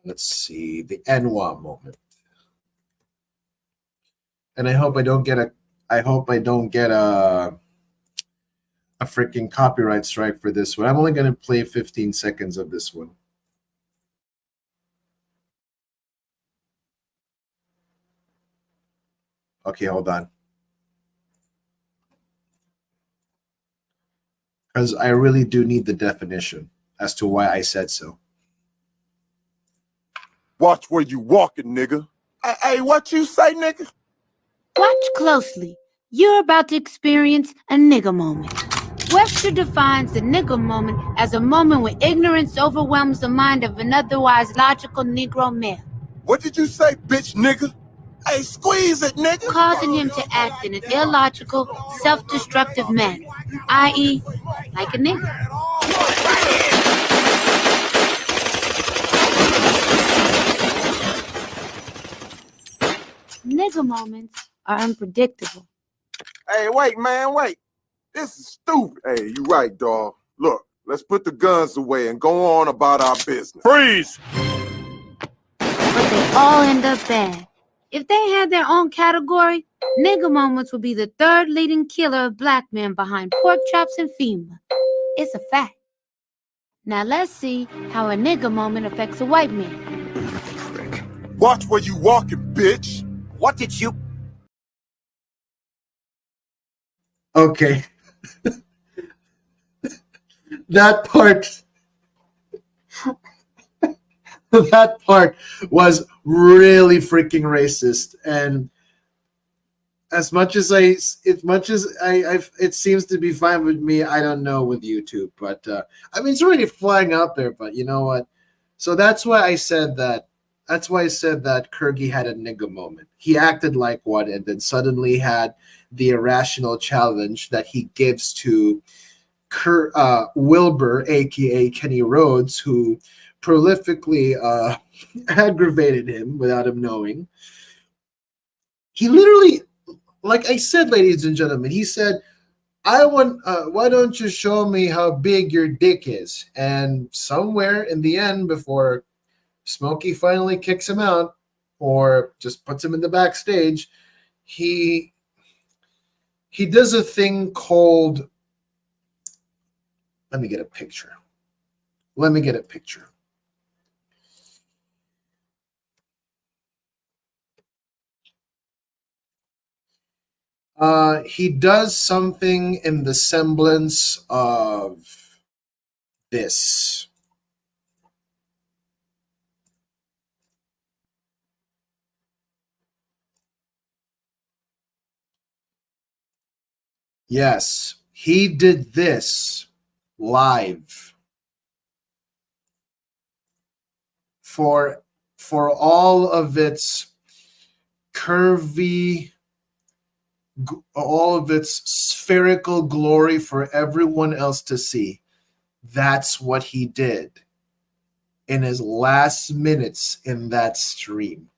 Let's see, the Enwa moment. And I hope I don't get a freaking copyright strike for this one. I'm only going to play 15 seconds of this one. Okay, hold on. Because I really do need the definition as to why I said so. Watch where you walking, nigga. Hey, what you say, nigga? Watch closely. You're about to experience a nigga moment. Webster defines the nigga moment as a moment when ignorance overwhelms the mind of an otherwise logical Negro male. What did you say, bitch, nigga? Hey, squeeze it, nigga. Causing him to act in an illogical, self-destructive manner, i.e., like a nigga. Nigga moments are unpredictable. Hey, wait, man, wait. This is stupid. Hey, you right, dawg. Look, let's put the guns away and go on about our business. Freeze! But they all end up bad. If they had their own category, nigga moments would be the third leading killer of black men behind pork chops and FEMA. It's a fact. Now let's see how a nigga moment affects a white man. Watch where you walking, bitch. What did you... Okay. That part was really freaking racist, and as much as it seems to be fine with me, I don't know with YouTube, but I mean, it's already flying out there. But you know what? So that's why I said that. That's why I said that Kurgi had a nigga moment. He acted like one, and then suddenly had the irrational challenge that he gives to Wilbur, aka Kenny Rhodes, who prolifically aggravated him without him knowing. He literally, like I said, ladies and gentlemen, he said, "I want. Why don't you show me how big your dick is?" And somewhere in the end, before Smokey finally kicks him out or just puts him in the backstage, he does a thing called, let me get a picture. He does something in the semblance of this. Yes, he did this live for all of its curvy, all of its spherical glory for everyone else to see. That's what he did in his last minutes in that stream.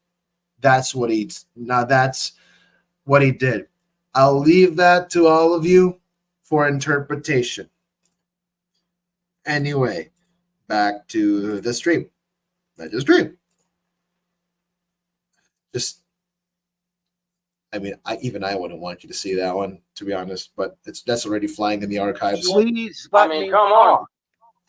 That's what he did. I'll leave that to all of you for interpretation. Anyway, back to the stream. I just stream. Just, I mean, I wouldn't want you to see that one, to be honest, but that's already flying in the archives. Please, I mean, come on.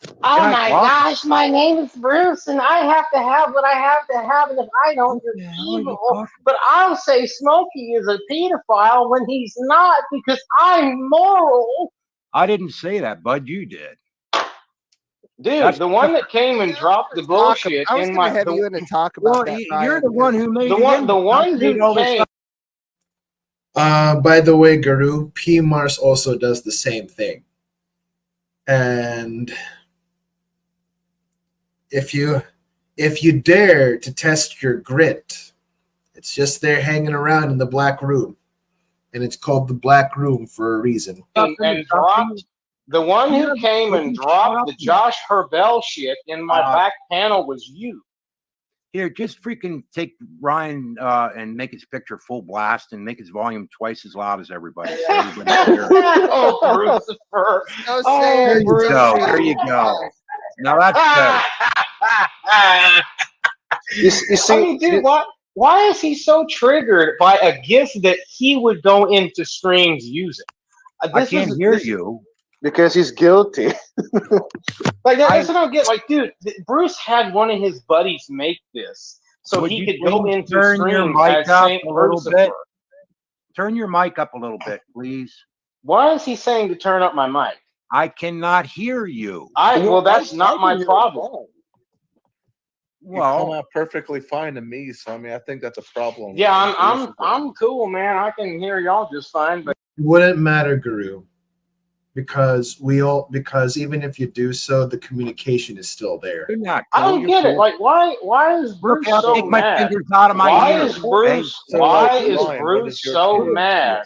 Oh I my talk? gosh, my name is Bruce, and I have to have what I have to have, and if I don't, you're evil. But I'll say Smokey is a pedophile when he's not, because I'm moral. I didn't say that, Bud. You did. Dude, the one that came and dropped the bullshit I was in gonna my. have you in to talk about that. You're the one who made the one who came. By the way, Guru, P Mars also does the same thing. And if you dare to test your grit, it's just there hanging around in the black room. And it's called the black room for a reason. And dropped the one who came and dropped the Josh Herbel shit in my back panel was you. Here, just freaking take Ryan and make his picture full blast and make his volume twice as loud as everybody. So everybody's here. Oh, Brucifer. There you go. There you go. Now that's better. You see, I mean, dude, why is he so triggered by a gift that he would go into streams using? I can't hear you. Because he's guilty. Like that's what I don't get. Like, dude, Bruce had one of his buddies make this so Would he you could go please into turn your streams mic as up Saint a little Brucifer. bit? Turn your mic up a little bit, please. Why is he saying to turn up my mic? I cannot hear you. Well, that's not my problem. You come out perfectly fine to me, so I mean, I think that's a problem. Yeah, I'm cool, man. I can hear y'all just fine, but It wouldn't matter, Guru, because even if you do so, the communication is still there. You're not I don't get it. Like, why is Bruce so take my mad? fingers out of my Why ears. is Bruce? So, Why like, is Ryan, what Bruce is your so opinion? mad?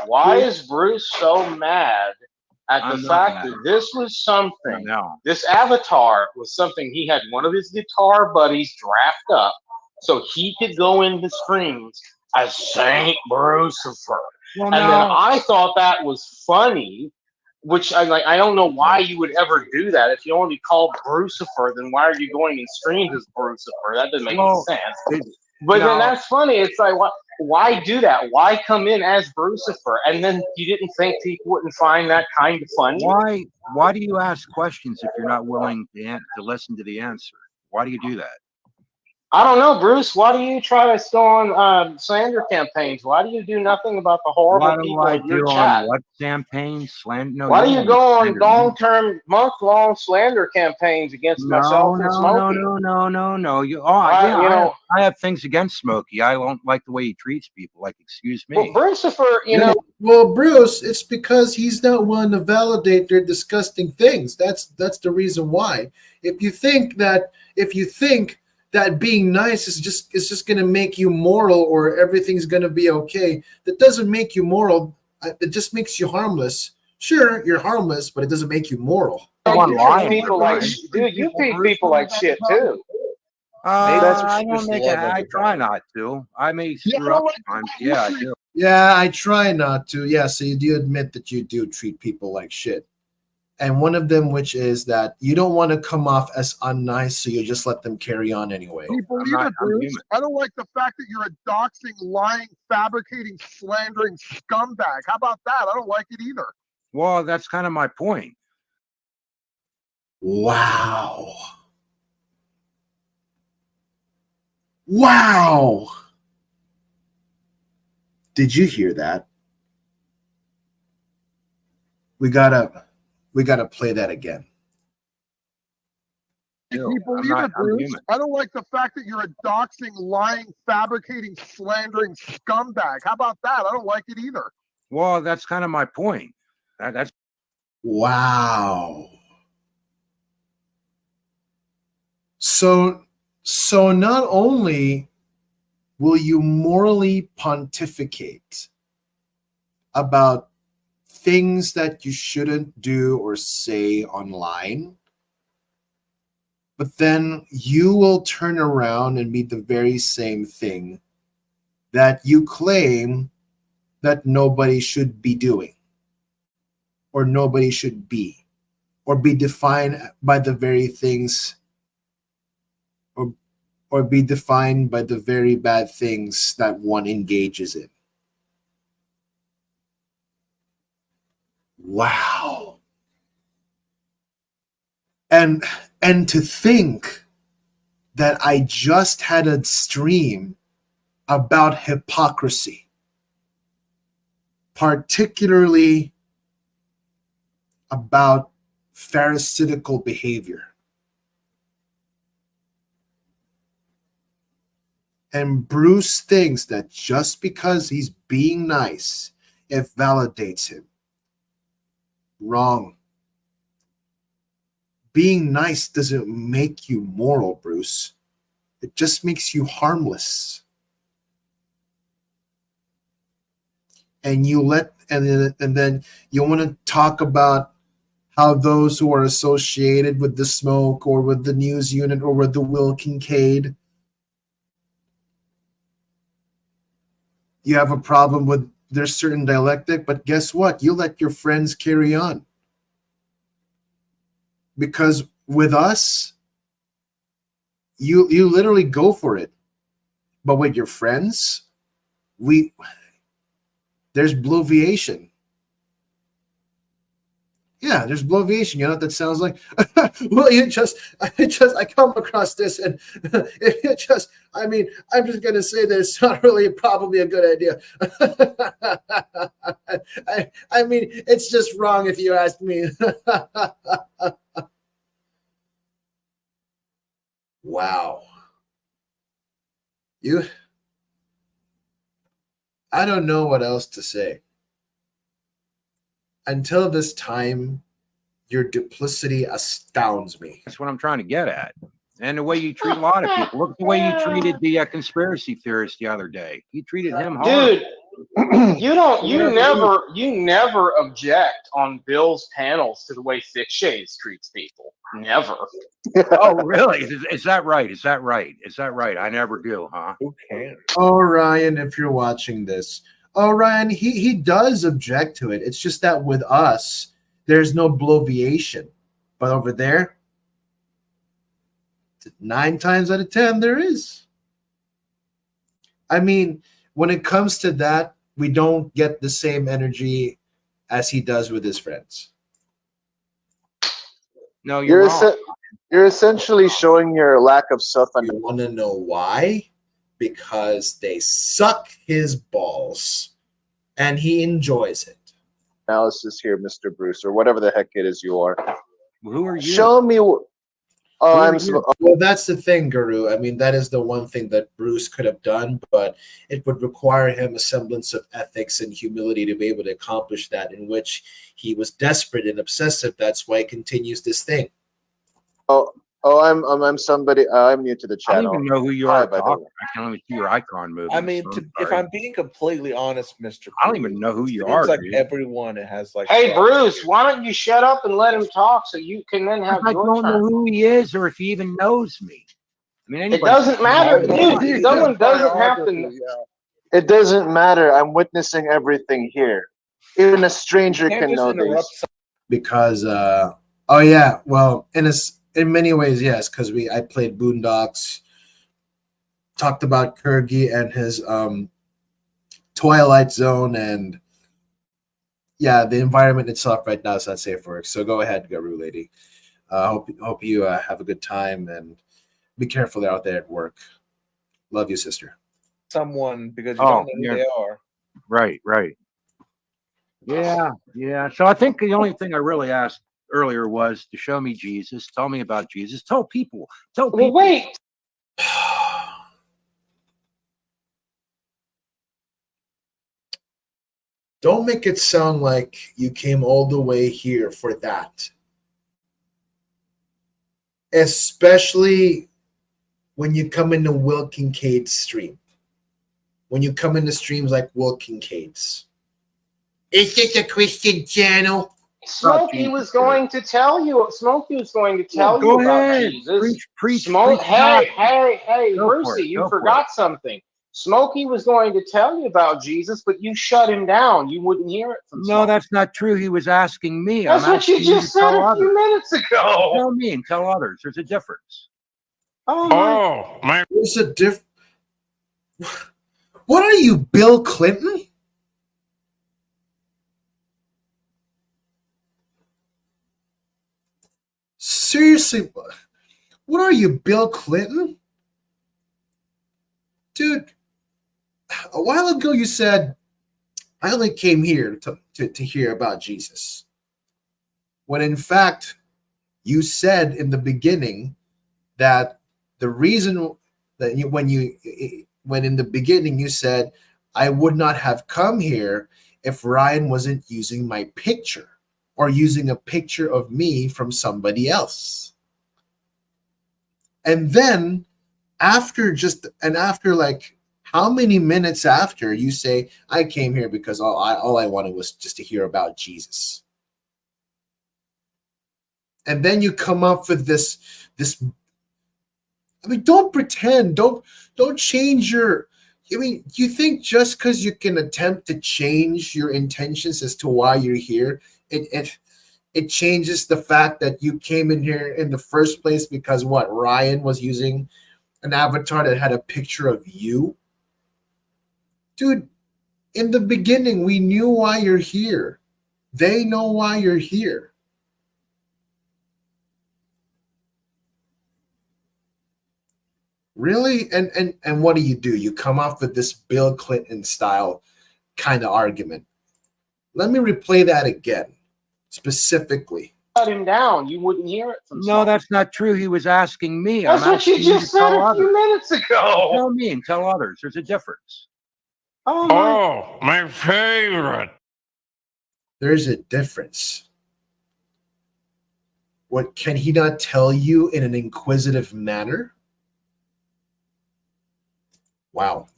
Why is Bruce so mad at I'm the not fact mad. that this was something? No. This avatar was something he had one of his guitar buddies draft up so he could go into streams as Saint Brucifer. Well, And then now, I thought that was funny, which I don't know why you would ever do that. If you only call Brucifer, then why are you going in streams as Brucifer? That doesn't make any sense. But then that's funny. It's like, why do that? Why come in as Brucifer? And then you didn't think people wouldn't find that kind of funny? why do you ask questions if you're not willing to listen to the answer? Why do you do that? I don't know, Bruce. Why do you try to go on slander campaigns? Why do you do nothing about the horrible What do people I in your do chat? on what campaign? Slander? No, Why do you go on slander me. long-term, month-long slander campaigns against myself and Smokey? No. I have things against Smokey. I don't like the way he treats people. Like, excuse me. Well, Brucifer, Well, Bruce, it's because he's not willing to validate their disgusting things. That's the reason why. If you think that being nice is just going to make you moral or everything's going to be okay, that doesn't make you moral. It just makes you harmless. Sure, you're harmless, but it doesn't make you moral. You treat people like shit too. I try not to. I may screw up sometimes. Yeah, I do. Yeah, I try not to. Yeah, so you do admit that you do treat people like shit. And one of them, which is that you don't want to come off as unnice, so you just let them carry on anyway. Bruce. I don't like the fact that you're a doxing, lying, fabricating, slandering scumbag. How about that? I don't like it either. Well, that's kind of my point. Wow. Did you hear that? We gotta play that again. Bruce. I don't like the fact that you're a doxing, lying, fabricating, slandering scumbag. How about that? I don't like it either. Well, that's kind of my point. That's wow. So not only will you morally pontificate about things that you shouldn't do or say online, but then you will turn around and be the very same thing that you claim that nobody should be doing, or nobody should be, or be defined by the very things, or be defined by the very bad things that one engages in. Wow. And to think that I just had a stream about hypocrisy, particularly about pharisaical behavior. And Bruce thinks that just because he's being nice, it validates him. Wrong. Being nice doesn't make you moral, Bruce. It just makes you harmless. And then you want to talk about how those who are associated with the Smoke or with the news unit or with the Will Kincaid, you have a problem with their certain dialectic, but guess what? You let your friends carry on. Because with us, you literally go for it. But with your friends, there's bloviation. Yeah, there's bloviation. You know what that sounds like? Well, I come across this, and I'm just gonna say that it's not really probably a good idea. It's just wrong if you ask me. Wow. I don't know what else to say. Until this time, your duplicity astounds me. That's what I'm trying to get at. And the way you treat a lot of people. Look at the way you treated the conspiracy theorist the other day. You treated him hard. Dude, you never object on Bill's panels to the way Thick Shades treats people. Never. Oh, really? Is that right? Is that right? Is that right? I never do, huh? Who cares? Oh, Ryan, if you're watching this. Oh, Ryan, he does object to it. It's just that with us, there's no bloviation. But over there, 9 times out of 10, there is. I mean, when it comes to that, we don't get the same energy as he does with his friends. No, you're wrong. You're essentially showing your lack of self-understanding. You want to know why? Because they suck his balls, and he enjoys it. Analysis here, Mr. Bruce, or whatever the heck it is you are. Who are you? Show me. Well, that's the thing, Guru. I mean, that is the one thing that Bruce could have done, but it would require him a semblance of ethics and humility to be able to accomplish that, in which he was desperate and obsessive. That's why he continues this thing. I'm somebody. I'm new to the channel. I don't even know who you are. I can't even see your icon moving. I mean, if I'm being completely honest, Mr. I don't even know who you it are. Seems like dude. everyone has like. Hey, Bruce, why don't you shut up and let him talk so you can then have I your don't know turn? who he is or if he even knows me. I mean, It doesn't matter, dude. Someone doesn't have to. It doesn't matter. I'm witnessing everything here. Even a stranger can know this. Because, oh yeah, well, in many ways, yes, because I played Boondocks, talked about Kurgi and his Twilight Zone, and yeah, the environment itself right now is not safe for work. So go ahead, Guru lady. Hope you have a good time and be careful out there at work. Love you, sister. Someone because you don't know who they are. Right. Yeah. So I think the only thing I really asked earlier was to show me Jesus. Tell me about Jesus. Tell people. Well, wait. Don't make it sound like you came all the way here for that. Especially when you come into Will Kincaid's stream. When you come into streams like Will Kincaid's. It's just a Christian channel. Smokey was going to tell you. Smokey was going to tell you about Jesus. Preach. Hey, Brucey, you forgot something. Smokey was going to tell you about Jesus, but you shut him down. You wouldn't hear it from No, Smokey. that's not true. He was asking me. That's I'm what you asking just to said tell a few others. minutes ago. Tell me and tell others. There's a difference. Oh my! There's a diff. What are you, Bill Clinton? Seriously, what are you, Bill Clinton? Dude, a while ago you said, I only came here to hear about Jesus. When in fact, you said in the beginning that the reason that when in the beginning you said, I would not have come here if Ryan wasn't using my picture or using a picture of me from somebody else. And then after like how many minutes after you say, I came here because all I wanted was just to hear about Jesus. And then you come up with this I mean, don't pretend, don't change your, I mean, you think just because you can attempt to change your intentions as to why you're here, it changes the fact that you came in here in the first place because what, Ryan was using an avatar that had a picture of you? Dude, in the beginning, we knew why you're here. They know why you're here. Really? And what do? You come off with this Bill Clinton style kind of argument. Let me replay that again, specifically. Shut him down. You wouldn't hear it from No, Smokey. that's not true. He was asking me. That's I'm what you asking just to said tell a few others. minutes ago. Tell me and tell others. There's a difference. Oh, my favorite. There's a difference. What can he not tell you in an inquisitive manner? Wow.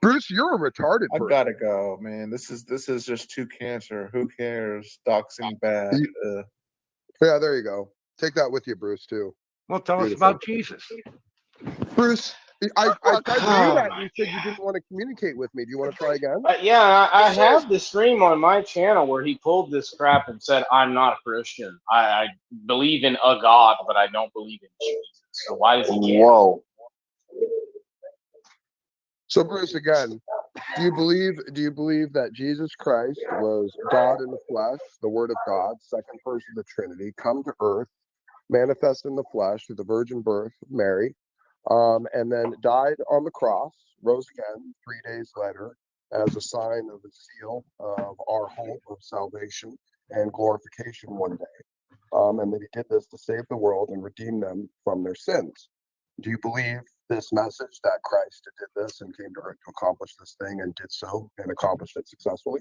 Bruce, you're a retarded I person. gotta go, man. This is just too cancer. Who cares? Doxing bad. Yeah, there you go. Take that with you, Bruce, too. Well, tell us Beautiful. about Jesus. Bruce, I Oh tried to do my that. You said you didn't want to communicate with me. Do you want to try again? Yeah, I have the stream on my channel where he pulled this crap and said, I'm not a Christian. I believe in a God, but I don't believe in Jesus. So why does he care? Whoa. So, Bruce, again, do you believe that Jesus Christ was God in the flesh, the Word of God, second person of the Trinity, come to earth, manifest in the flesh through the virgin birth of Mary, and then died on the cross, rose again 3 days later as a sign of the seal of our hope of salvation and glorification one day. And that he did this to save the world and redeem them from their sins. Do you believe this message that Christ did this and came to earth to accomplish this thing and did so and accomplished it successfully?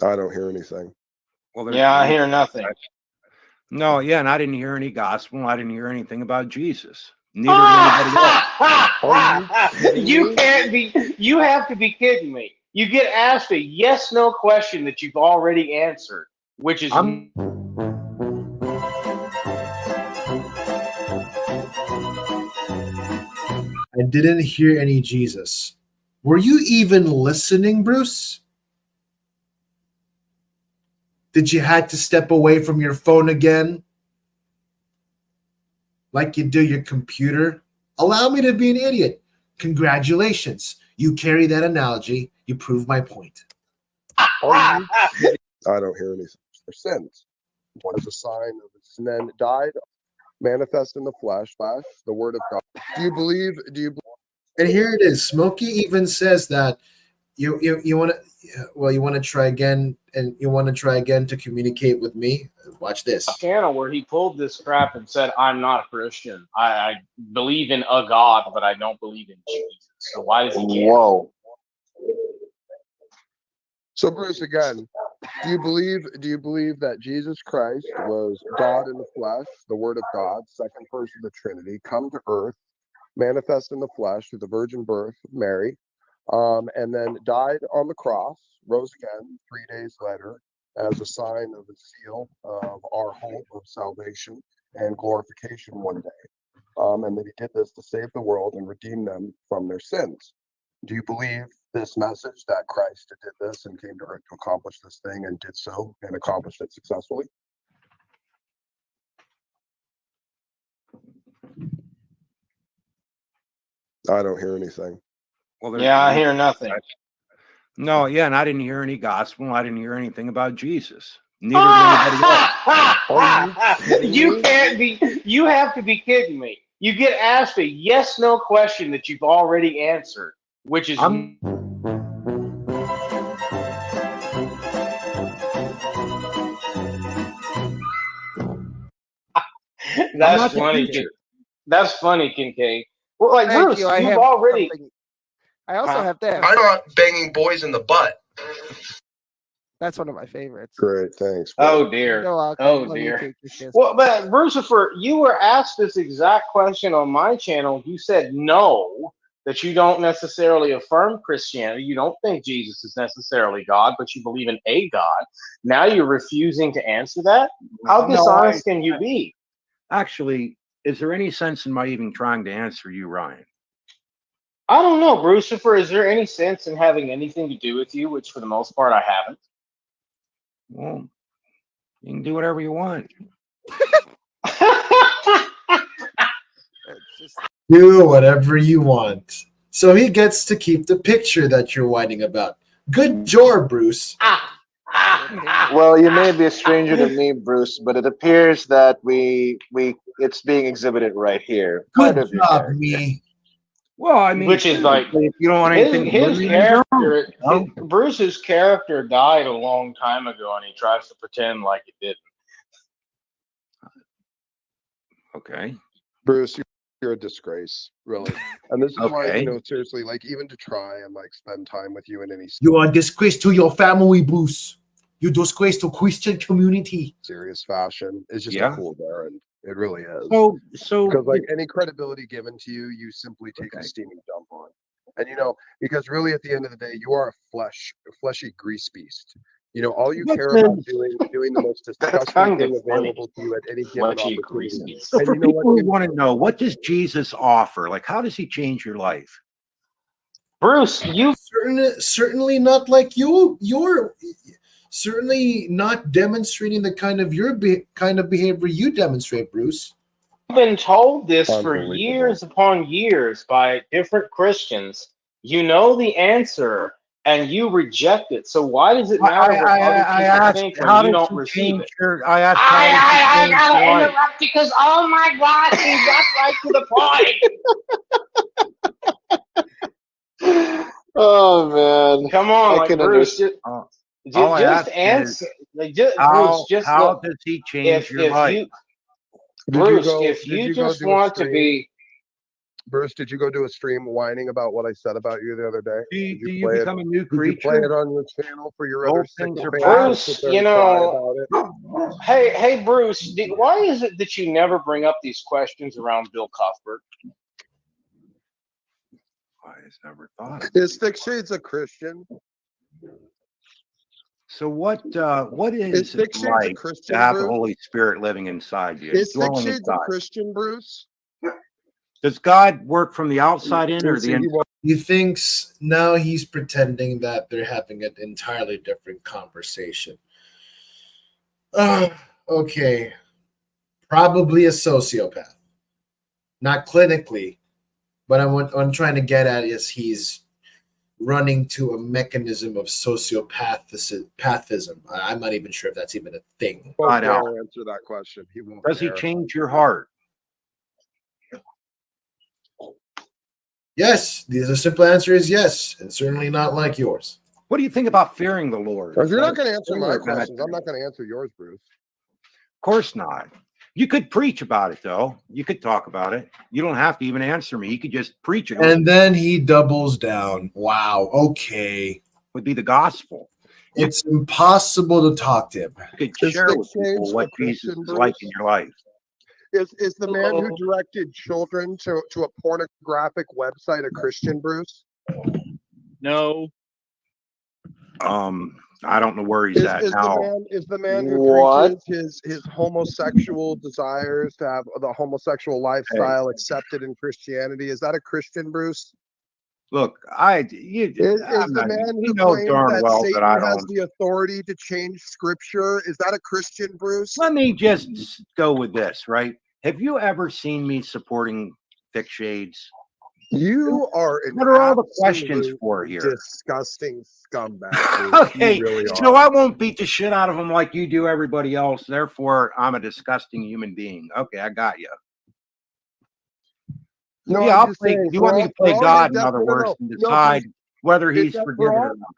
I don't hear anything. Well, Yeah, I hear nothing. No, yeah, and I didn't hear any gospel. I didn't hear anything about Jesus. Neither did anybody else. You can't be. You have to be kidding me. You get asked a yes/no question that you've already answered, which is. I didn't hear any Jesus. Were you even listening, Bruce? Did you had to step away from your phone again? Like you do your computer? Allow me to be an idiot. Congratulations. You carry that analogy. You prove my point. I don't hear anything. Their sins. What is a sign of this? And then died, manifest in the flesh, the Word of God. Do you believe? And here it is. Smokey even says that you want to try again, and you want to try again to communicate with me. Watch this. Channel where he pulled this crap and said, I'm not a Christian. I believe in a God, but I don't believe in Jesus. So why does he care? Whoa. So, Bruce, again, do you believe that Jesus Christ was God in the flesh, the Word of God, second person of the Trinity, come to earth, manifest in the flesh through the virgin birth of Mary, and then died on the cross, rose again 3 days later as a sign of the seal of our hope of salvation and glorification one day. And that he did this to save the world and redeem them from their sins. Do you believe this message that Christ did this and came to earth to accomplish this thing and did so and accomplished it successfully? I don't hear anything. Well, Yeah, I hear nothing. No, yeah, and I didn't hear any gospel. I didn't hear anything about Jesus. Neither did anybody else. You can't be. You have to be kidding me. You get asked a yes/no question that you've already answered, which is. That's funny. That's funny, Kincaid. Well, like Thank Bruce, you. I you've have already. something. I also have that. I'm not banging boys in the butt. That's one of my favorites. Great, thanks. Oh dear. You're welcome. Oh Let me dear. take your shit. Well, but Brucifer, you were asked this exact question on my channel. You said no, that you don't necessarily affirm Christianity. You don't think Jesus is necessarily God, but you believe in a God. Now you're refusing to answer that? How dishonest can you be? Actually, is there any sense in my even trying to answer you, Ryan? I don't know, Brucifer. Is there any sense in having anything to do with you, which for the most part I haven't? Well, you can do whatever you want. Do whatever you want. So he gets to keep the picture that you're whining about. Good job, Bruce. Well, you may be a stranger to me, Bruce, but it appears that it's being exhibited right here. Part of your character. Me. Well, I mean, which is like if you don't want anything, his character. Bruce's character died a long time ago, and he tries to pretend like it didn't. Okay, Bruce, you're a disgrace, really. And this is why, seriously, like even to try and like spend time with you in any You are a disgrace to your family, Bruce. You disgrace to Christian community. serious fashion is just Yeah. a fool errand. It really is. So because like any credibility given to you, you simply take a steaming dump on. And because really at the end of the day, you are a fleshy grease beast. All you care about doing the most disgusting thing available to you at any given opportunity. So for people who want to know, what does Jesus offer? Like, how does he change your life? Bruce, you certainly not like you. You're certainly not demonstrating the kind of behavior you demonstrate, Bruce. I've been told this for years upon years by different Christians. You know the answer, and you reject it. So why does it matter what other people think when you don't receive it? I asked I gotta interrupt because oh my gosh, he got right to the point. Oh man! Come on, I can Bruce. Just answer. Bruce, how does he change your life? Bruce, if you just want to be. Bruce, did you go do a stream whining about what I said about you the other day? Do you become a new creature? Did you play it on your channel for your other Bruce, fans? Hey, Bruce, why is it that you never bring up these questions around Bill Cuthbert? I never thought of Is Thick Shades a Christian? So what is it like to have the Holy Spirit living inside you? Is Thick Shades a Christian, Bruce? Does God work from the outside in or the inside? He thinks now he's pretending that they're having an entirely different conversation. Okay. Probably a sociopath. Not clinically, but what I'm trying to get at is he's running to a mechanism of sociopathism. I'm not even sure if that's even a thing. I don't answer that question. He won't. Does he change your heart? Yes, the simple answer is yes, and certainly not like yours. What do you think about fearing the Lord? If you're not going to answer my questions, I'm not going to answer yours, Bruce. Of course not. You could preach about it, though. You could talk about it. You don't have to even answer me. You could just preach it. And then he doubles down. Wow. Okay. Would be the gospel. It's impossible to talk to him. You could share with people what Jesus is like in your life. Is the man who directed children to a pornographic website a Christian, Bruce? No. I don't know where he's at now. Is the man who What? preaches his homosexual desires to have the homosexual lifestyle accepted in Christianity? Is that a Christian, Bruce? Look, Is the man who know claims darn that well that Satan I has don't. the authority to change scripture? Is that a Christian, Bruce? Let me just go with this, right? Have you ever seen me supporting thick shades? You are an What are all the questions absolute for here? disgusting scumbag. Bruce. Okay, You really so are. I won't beat the shit out of him like you do everybody else. Therefore, I'm a disgusting human being. Okay, I got you. No, Yeah, I'm I'll just play. saying, You want me to play for all God, your in other no, words, and no, decide whether is he's that for forgiven all? or not.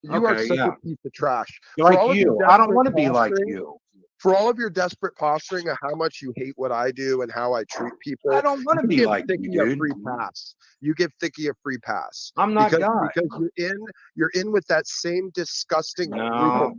You are Okay, such yeah. a piece of trash. You're For like all of your you. I don't desperate want to be like posturing, you. for all of your desperate posturing of how much you hate what I do and how I treat people, I don't want to you be give like you, Thicky a dude. free pass. You give Thicky a free pass. I'm not because God. because you're in with that same disgusting group of No.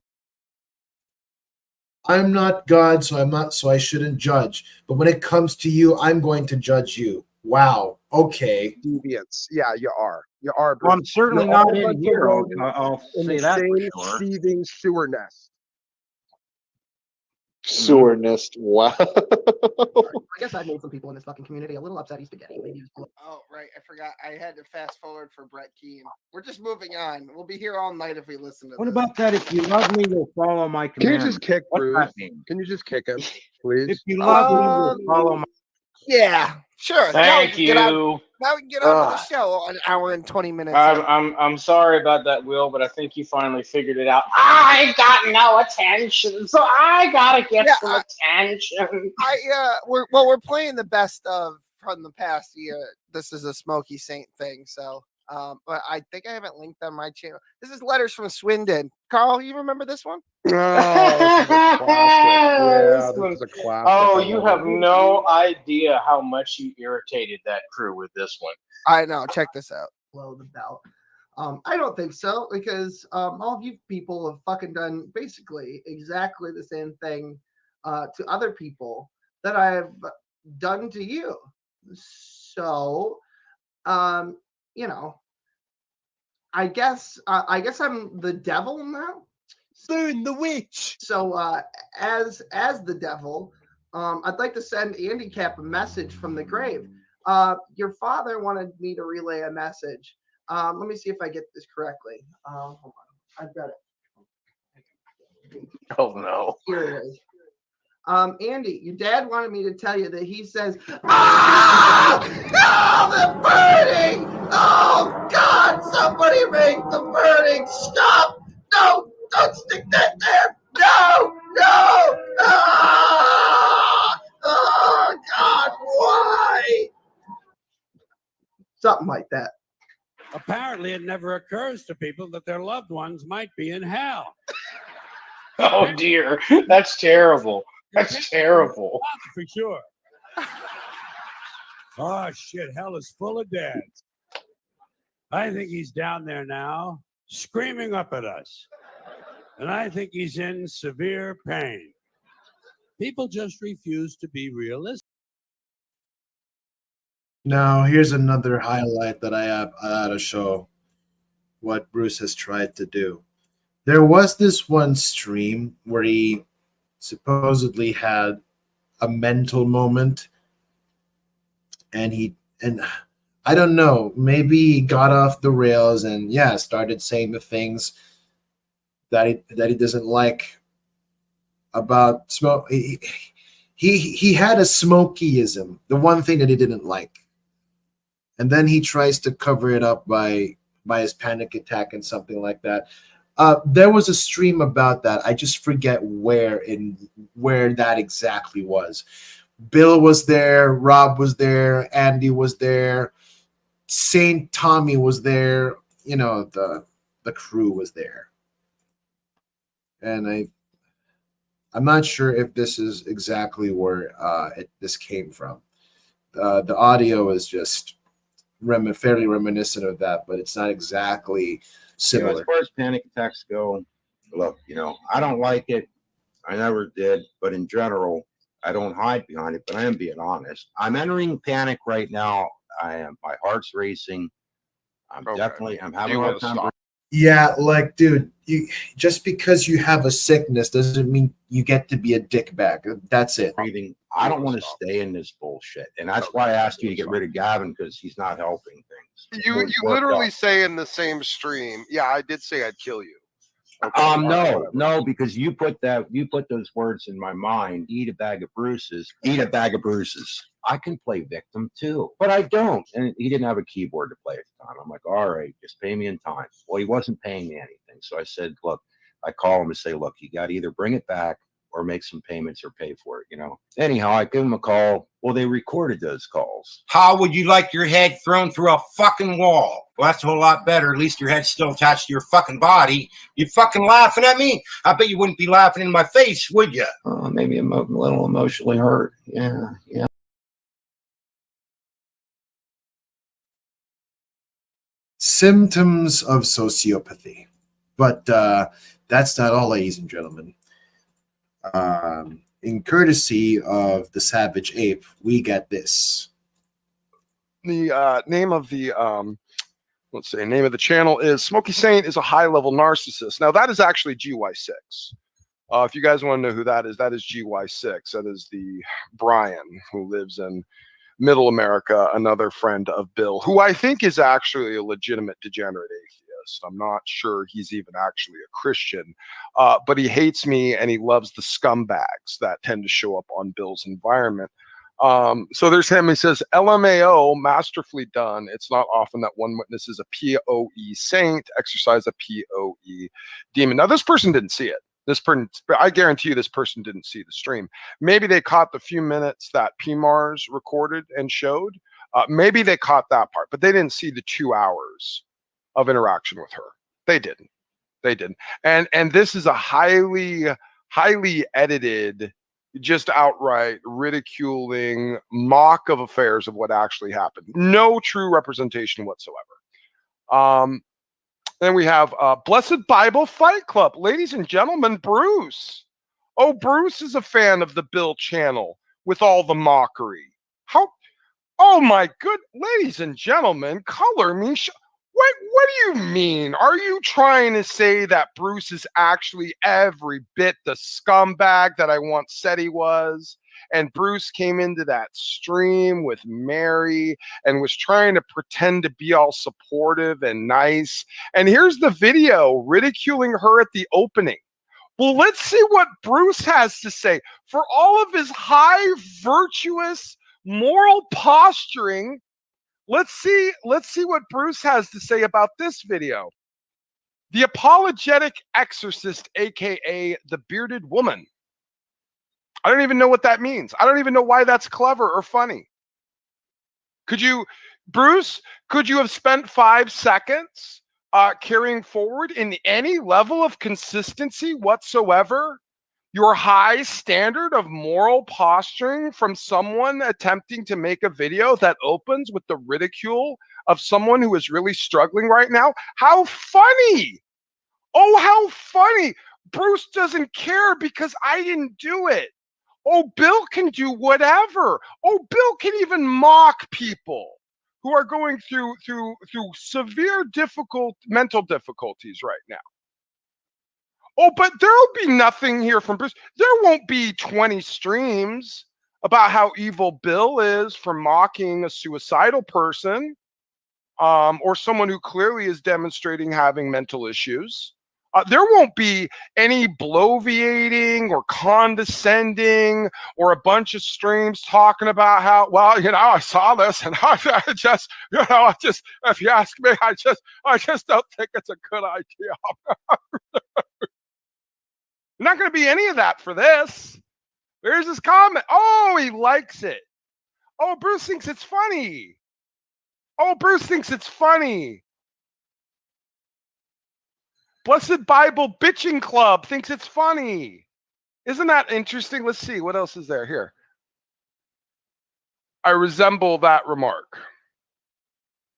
I'm not God, so I'm not, so I shouldn't judge. But when it comes to you, I'm going to judge you. Wow. Okay. deviants. Yeah, you are. You are, Well, Bruce. I'm certainly You're all not a in bunch of here. rodents I'll in say the that same for sure. seething sewer nest. Sewer nest. Wow. I guess I've made some people in this fucking community a little upset. Spaghetti. Oh, right. I forgot. I had to fast forward for Brett Keane. We're just moving on. We'll be here all night if we listen to What this. about that? If you love me, you'll follow my Can you commandments. just kick What's Bruce? that mean? Can you just kick him, please? If you love me, you'll follow my. Yeah, sure. Thank you. Now we can get on to the show. An hour and 20 minutes. I'm sorry about that, Will, but I think you finally figured it out. I got no attention, so I gotta get some attention. We're playing the best of from the past year. This is a Smokey Saint thing, so but I think I haven't linked on my channel. This is Letters from Swindon. Carl, you remember this one? Oh, this is a classic. Yeah, this is a classic. Oh, I you love have it. no idea how much you irritated that crew with this one. I know. Check this out. Blow the belt. I don't think so, because all of you people have fucking done basically exactly the same thing to other people that I have done to you. So, you know, I guess I'm the devil now. Soon the witch. So, as the devil, I'd like to send Andy Cap a message from the grave. Your father wanted me to relay a message. Let me see if I get this correctly. Hold on, I've got it. Oh no. Here it is. Andy, your dad wanted me to tell you that he says, "Ah, no, the burning! Oh God, somebody make the burning stop! No, don't stick that there! No, no! Ah! Oh God, why?" Something like that. Apparently, it never occurs to people that their loved ones might be in hell. Oh dear, that's terrible. That's terrible. For sure. Oh shit, hell is full of dads. I think he's down there now, screaming up at us. And I think he's in severe pain. People just refuse to be realistic. Now, here's another highlight that I have to show what Bruce has tried to do. There was this one stream where he supposedly had a mental moment, and I don't know, maybe he got off the rails and started saying the things that he doesn't like about smoke. He had a Smokeyism, the one thing that he didn't like. And then he tries to cover it up by his panic attack and something like that. There was a stream about that. I just forget where that exactly was. Bill was there, Rob was there, Andy was there, Saint Tommy was there. You know, the crew was there. And I'm not sure if this is exactly where this came from. The audio is just fairly reminiscent of that, but it's not exactly similar. As far as panic attacks go, look, I don't like it. I never did, but in general, I don't hide behind it, but I am being honest. I'm entering panic right now. My heart's racing. I'm having a hard time. Yeah, like, dude, you just because you have a sickness doesn't mean you get to be a dickbag. That's it. Breathing. I don't want to stay in this bullshit, and that's why I asked you to get rid of Gavin because he's not helping things. You literally say in the same stream, yeah, I did say I'd kill you. Okay, no, because you put those words in my mind. Eat a bag of Bruce's. Eat a bag of Bruce's. I can play victim too, but I don't. And he didn't have a keyboard to play at the time. I'm like, all right, just pay me in time. Well, he wasn't paying me anything, so I said, look, I call him and say, look, you got to either bring it back or make some payments or pay for it, Anyhow, I give him a call. Well, they recorded those calls. How would you like your head thrown through a fucking wall? Well, that's a whole lot better. At least your head's still attached to your fucking body. You fucking laughing at me? I bet you wouldn't be laughing in my face, would you? Maybe I'm a little emotionally hurt. Yeah. Symptoms of sociopathy. But that's not all, ladies and gentlemen. In courtesy of the Savage Ape, we get this. The name of the name of the channel is Smokey Saint is a high-level narcissist. Now that is actually GY6. If you guys want to know who that is GY6. That is the Brian who lives in Middle America, another friend of Bill, who I think is actually a legitimate degenerate atheist. I'm not sure he's even actually a Christian, but he hates me and he loves the scumbags that tend to show up on Bill's environment. So there's him. He says, LMAO, masterfully done. It's not often that one witnesses a POE saint exercise a POE demon. Now, this person didn't see it. This person, I guarantee you this person didn't see the stream. Maybe they caught the few minutes that PMARS recorded and showed. Maybe they caught that part, but they didn't see the 2 hours of interaction with her. They didn't. And this is a highly edited, just outright ridiculing mock of affairs of what actually happened. No true representation whatsoever. Then we have Blessed Bible Fight Club. Ladies and gentlemen, Bruce. Oh, Bruce is a fan of the Bill channel with all the mockery. Oh my good, ladies and gentlemen, color me. What do you mean? Are you trying to say that Bruce is actually every bit the scumbag that I once said he was? And Bruce came into that stream with Mary and was trying to pretend to be all supportive and nice. And here's the video ridiculing her at the opening. Well, let's see what Bruce has to say. For all of his high, virtuous, moral posturing, let's see what Bruce has to say about this video. The apologetic exorcist, aka the bearded woman. I don't even know what that means. I don't even know why that's clever or funny. Bruce, could you have spent 5 seconds carrying forward in any level of consistency whatsoever your high standard of moral posturing from someone attempting to make a video that opens with the ridicule of someone who is really struggling right now? How funny! Oh, how funny! Bruce doesn't care because I didn't do it. Oh, Bill can do whatever. Oh, Bill can even mock people who are going through severe mental difficulties right now. Oh, but there'll be nothing here from Bruce. There won't be 20 streams about how evil Bill is for mocking a suicidal person or someone who clearly is demonstrating having mental issues. There won't be any bloviating or condescending or a bunch of streams talking about how, well, I saw this and I just, if you ask me, I just don't think it's a good idea. Not going to be any of that for this. There's his comment. Oh, he likes it. Oh, Bruce thinks it's funny. Oh, Bruce thinks it's funny. Blessed Bible Bitching Club thinks it's funny. Isn't that interesting? Let's see. What else is there here? I resemble that remark.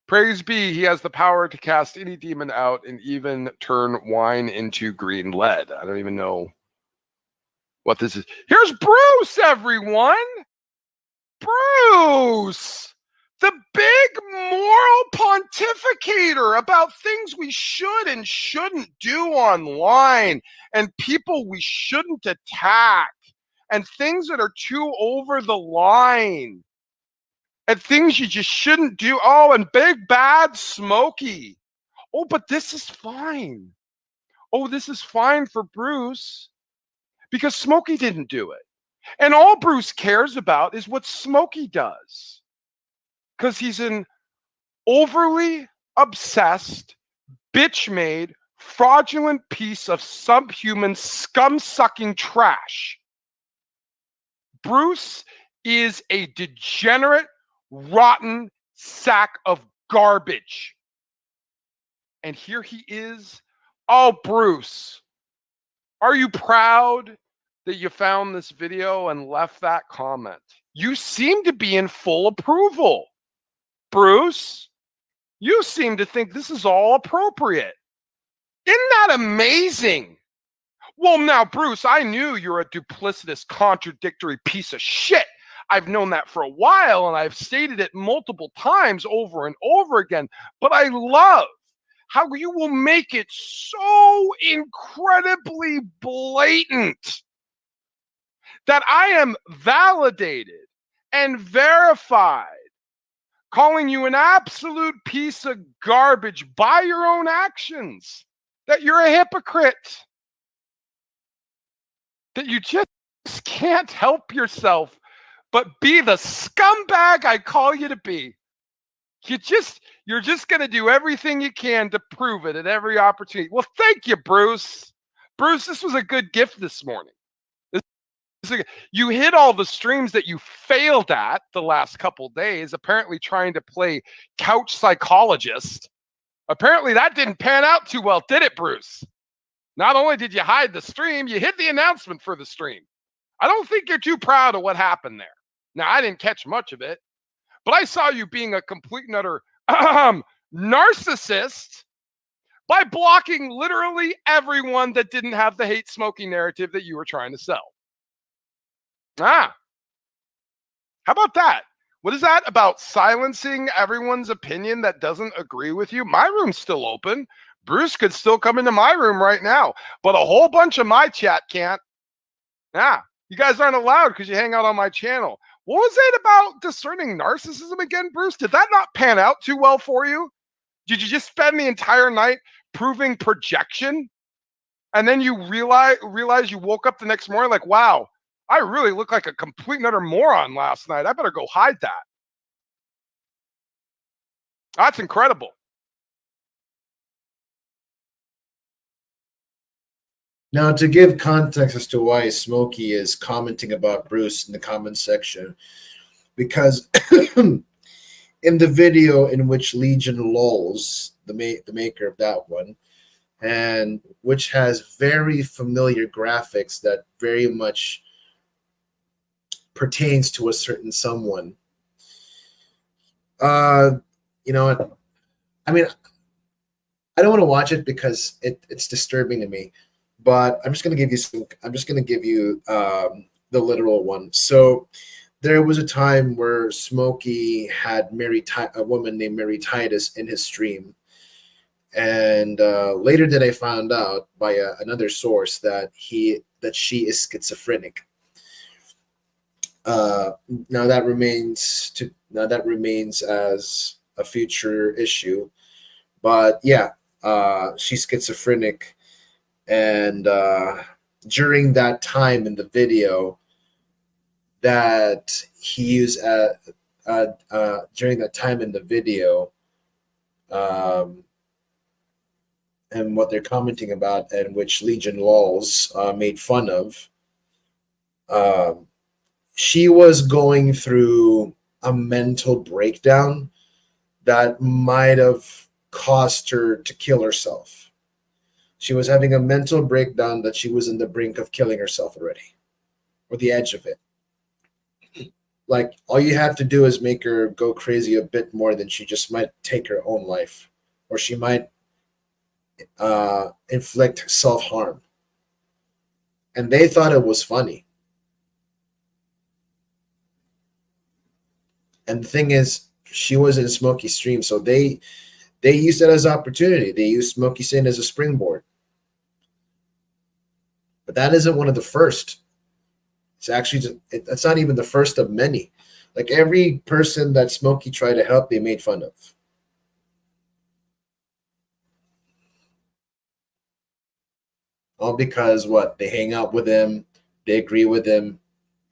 Praise be, he has the power to cast any demon out and even turn wine into green lead. I don't even know what this is. Here's Bruce, everyone. Bruce, the big moral pontificate Pontificator about things we should and shouldn't do online and people we shouldn't attack and things that are too over the line and things you just shouldn't do. Oh, and big bad Smokey. Oh, but this is fine. Oh, this is fine for Bruce because Smokey didn't do it. And all Bruce cares about is what Smokey does because he's an overly obsessed, bitch-made, fraudulent piece of subhuman, scum-sucking trash. Bruce is a degenerate, rotten sack of garbage. And here he is. Oh, Bruce, are you proud that you found this video and left that comment? You seem to be in full approval. Bruce, you seem to think this is all appropriate. Isn't that amazing? Well, now, Bruce, I knew you're a duplicitous, contradictory piece of shit. I've known that for a while, and I've stated it multiple times over and over again. But I love how you will make it so incredibly blatant that I am validated and verified, calling you an absolute piece of garbage by your own actions, that you're a hypocrite, that you just can't help yourself but be the scumbag I call you to be. You're just going to do everything you can to prove it at every opportunity. Well, thank you, Bruce. Bruce, this was a good gift this morning. You hit all the streams that you failed at the last couple days, apparently trying to play couch psychologist. Apparently that didn't pan out too well, did it, Bruce? Not only did you hide the stream, you hid the announcement for the stream. I don't think you're too proud of what happened there. Now, I didn't catch much of it, but I saw you being a complete and utter narcissist by blocking literally everyone that didn't have the hate smoking narrative that you were trying to sell. How about that? What is that about silencing everyone's opinion that doesn't agree with you? My room's still open. Bruce could still come into my room right now, but a whole bunch of my chat can't. You guys aren't allowed because you hang out on my channel. What was it about discerning narcissism again, Bruce? Did that not pan out too well for you? Did you just spend the entire night proving projection? And then you realize you woke up the next morning like, wow, I really look like a complete and utter moron last night. I better go hide that. That's incredible. Now, to give context as to why Smokey is commenting about Bruce in the comment section, because in the video in which Legion lulls, the maker of that one, and which has very familiar graphics that very much pertains to a certain someone. You know, I mean, I don't want to watch it because it's disturbing to me. But I'm just going to give you some. I'm just going to give you the literal one. So there was a time where Smokey had married a woman named Mary Titus in his stream, and later that I found out by another source that she is schizophrenic. Now that remains as a future issue, but yeah, she's schizophrenic. And during that time in the video that he used during that time in the video, and what they're commenting about, and which Legion Lulls made fun of, she was going through a mental breakdown that might have caused her to kill herself. She was having a mental breakdown that she was in the brink of killing herself already, or the edge of it. Like, all you have to do is make her go crazy a bit more than she just might take her own life, or she might inflict self-harm. And they thought it was funny. And the thing is, she was in Smokey's stream, so they They used it as opportunity. They used Smokey Sin as a springboard. But that isn't one of the first. It's actually it's not even the first of many. Like every person that Smokey tried to help, they made fun of. All because what? They hang out with him, they agree with him,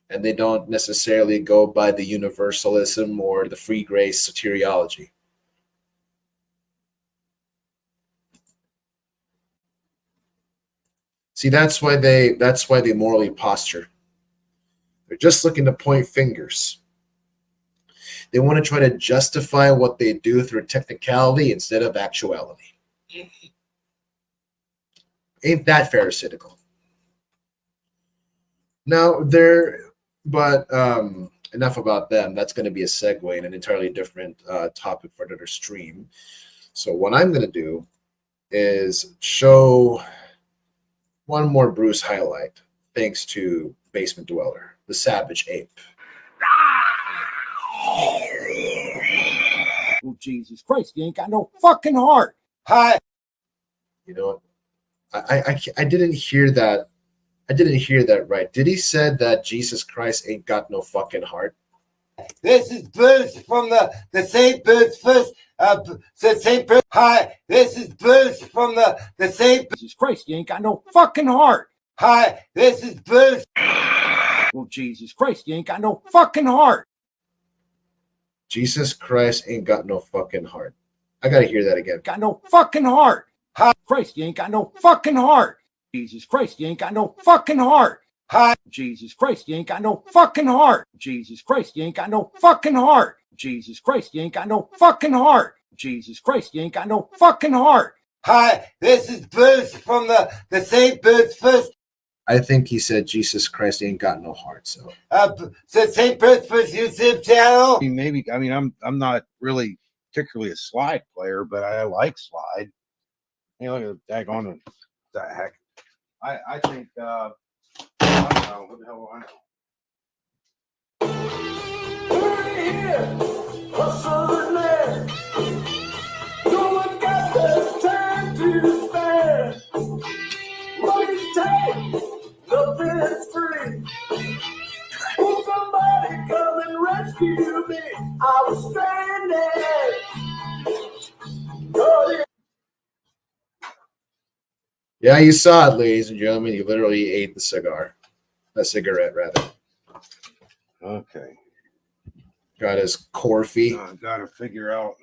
and they don't necessarily go by the universalism or the free grace soteriology. See, that's why they morally posture. They're just looking to point fingers. They want to try to justify what they do through technicality instead of actuality. Ain't that pharisaical? Now but enough about them. That's going to be a segue in an entirely different topic for another stream. So what I'm going to do is show one more Bruce highlight, thanks to Basement Dweller, the Savage Ape. Oh, Jesus Christ, you ain't got no fucking heart. Hi. You know, I didn't hear that. I didn't hear that right. Did he said that Jesus Christ ain't got no fucking heart? This is Bruce from the St. Bruce first. St. Bruce. Hi, this is Bruce from the St. Jesus Christ, you ain't got no fucking heart. Hi, this is Bruce. Oh, Jesus Christ, you ain't got no fucking heart. Jesus Christ ain't got no fucking heart. I gotta hear that again. Got no fucking heart. Hi, Christ, you ain't got no fucking heart. Jesus Christ, you ain't got no fucking heart. Hi, Jesus Christ, you ain't got no fucking heart. Jesus Christ, you ain't got no fucking heart. Jesus Christ, you ain't got no fucking heart. Jesus Christ, you ain't got no fucking heart. Hi, this is Bruce from the St. Bruce first. I think he said Jesus Christ ain't got no heart. So St. Bruce first YouTube channel. Maybe I'm not really particularly a slide player, but I like slide. Hey, look at the daggone what the heck. I think I don't know what the hell I yeah, you saw it, ladies and gentlemen. You literally ate the cigarette rather. Okay. Got his Corfy. I gotta figure out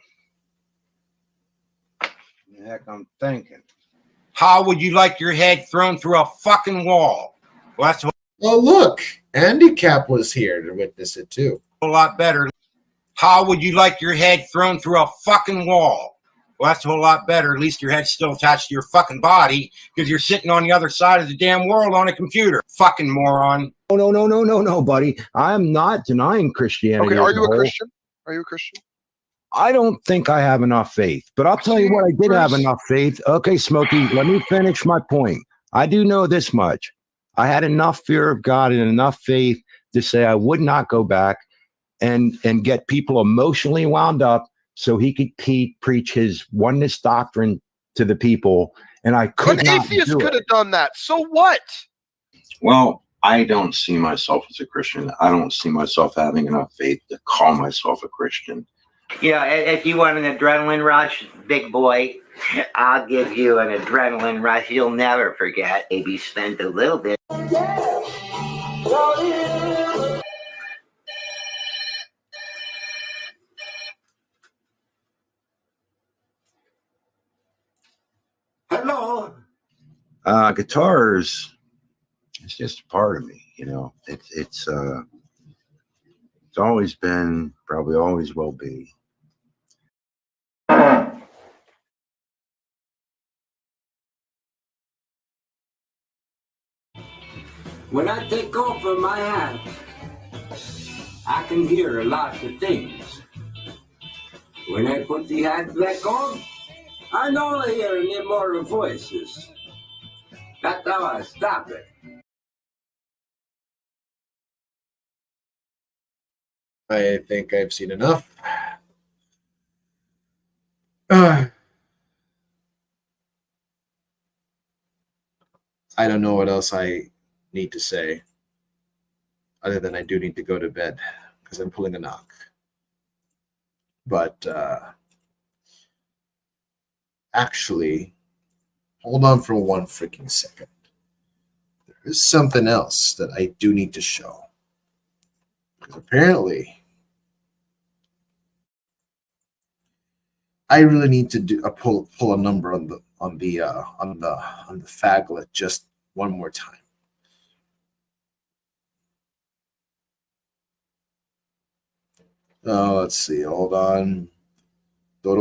what the heck I'm thinking. How would you like your head thrown through a fucking wall? Well, that's Oh, look, Andy Cap was here to witness it too. a lot better. How would you like your head thrown through a fucking wall? Well, that's a whole lot better. At least your head's still attached to your fucking body because you're sitting on the other side of the damn world on a computer. Fucking moron. No, buddy. I'm not denying Christianity. Okay, are as a you a whole. Christian? Are you a Christian? I don't think I have enough faith, but I'll tell you what, I did have enough faith. Okay, Smokey, let me finish my point. I do know this much. I had enough fear of God and enough faith to say I would not go back and get people emotionally wound up so he could preach his oneness doctrine to the people. And I could An not atheist do could it. have done that. So what? Well, I don't see myself as a Christian. I don't see myself having enough faith to call myself a Christian. Yeah, if you want an adrenaline rush, big boy, I'll give you an adrenaline rush you'll never forget. Maybe spend a little bit. Hello. Guitars, it's just a part of me, you know. It's always been, probably always will be. When I take off from my hat, I can hear a lot of things. When I put the hat back on, I know I hear immortal voices. That's how I stop it. I think I've seen enough. I don't know what else I need to say other than I do need to go to bed because I'm pulling a knock. But actually, hold on for one freaking second. There is something else that I do need to show. Because apparently, I really need to do pull a number on the faglet just one more time. Let's see. Hold on. And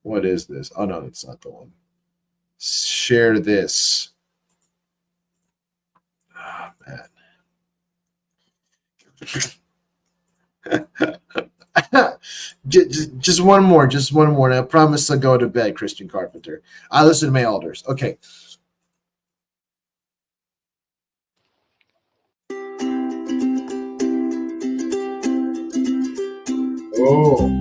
what is this? Oh no, it's not the one. Share this. Oh, man. just one more, and I promise I'll go to bed, Christian Carpenter. I listen to my elders. Okay. Oh.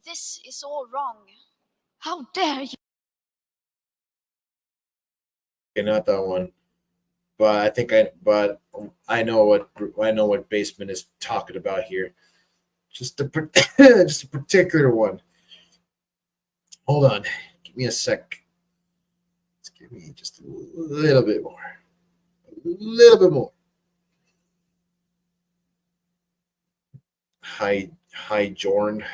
This is all wrong. How dare you? Okay, not that one. But I know what Basement is talking about here. Just a just a particular one. Hold on, give me a sec. Let's give me just a little bit more. A little bit more. Hi, Jorn.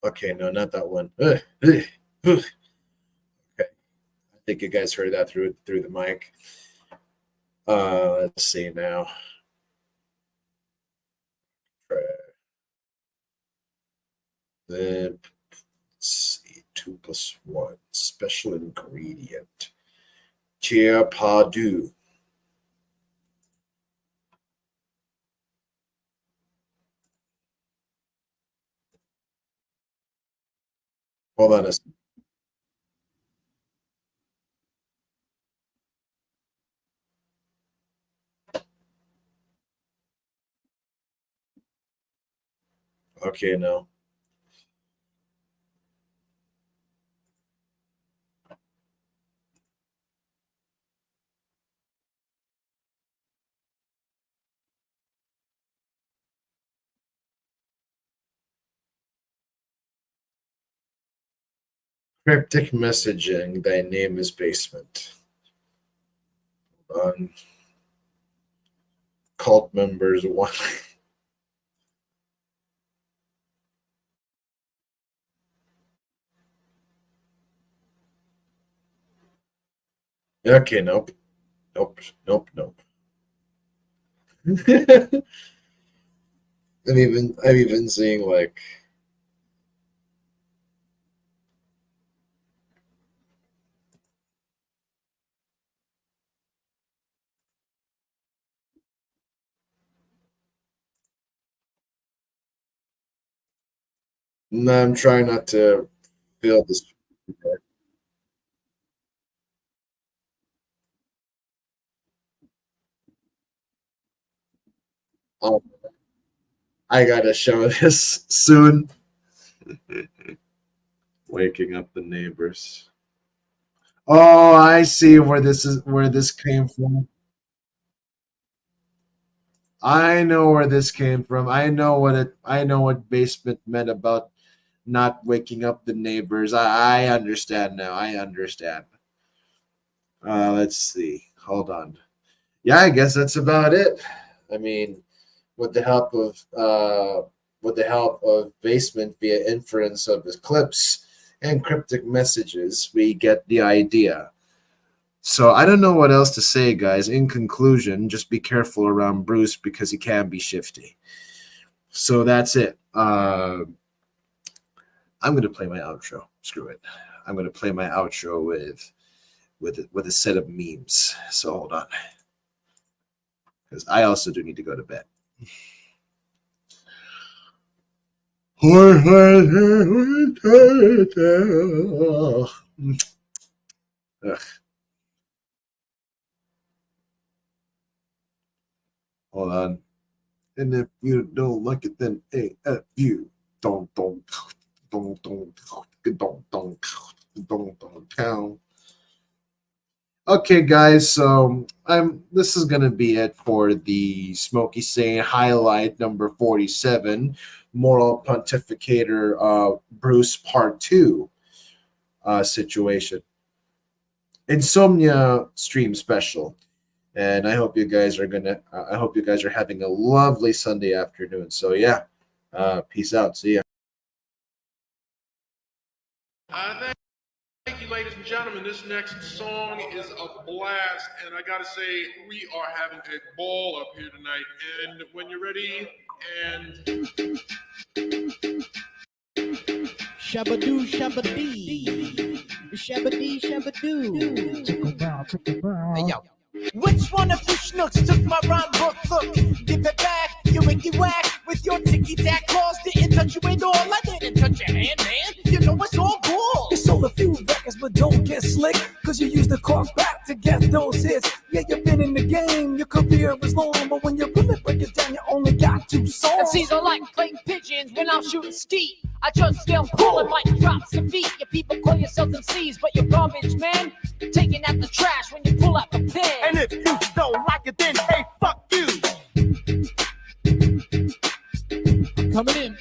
Okay, no, not that one. Okay, I think you guys heard that through the mic. Let's see now. Let's see, 2+1 special ingredient. Chia Padu. Hold on a second. Okay, no. Cryptic messaging. Thy name is Basement. Cult members one. Okay, nope. Nope. I'm even seeing like no, I'm trying not to feel this. Oh, I gotta show this soon. Waking up the neighbors. Oh, I see where this came from. I know where this came from. I know what basement meant about not waking up the neighbors. I understand now. I understand. Let's see. Hold on. Yeah, I guess that's about it. I mean, with the help of basement via inference of eclipse and cryptic messages, we get the idea. So I don't know what else to say, guys. In conclusion, just be careful around Bruce because he can be shifty. So that's it. I'm gonna play my outro. Screw it. I'm gonna play my outro with a set of memes. So hold on, because I also do need to go to bed. Ugh. Hold on. And if you don't like it, then AF you. Don't. Okay, guys. So This is gonna be it for the Smokey saying highlight number 47, Moral Pontificator, Bruce Part 2 situation. Insomnia stream special. And I hope you guys are having a lovely Sunday afternoon. So yeah, peace out. See ya. Thank you, ladies and gentlemen. This next song is a blast, and I gotta say, we are having a ball up here tonight. And when you're ready, and Shabadoo, shabadee, shabadee, shabadoo. Hey, yo. Which one of you schnooks took my rhyme book? Look, give it back, you wicky whack with your ticky tack calls. Didn't touch you at all. I didn't touch your hand, man. You know it's all cool. You sold a few records, but don't get slick, cause you used the cork back to get those hits. Yeah, you've been in the game, your career was long, but when you really break it down, you only got 2 songs. MCs are like playing pigeons when I'm shooting skeet. I just yell cool and might drop some beat. You people call yourselves MCs, but you're garbage, man. Taking out the trash when you pull out the pen. And if you don't like it, then hey, fuck you. Coming in.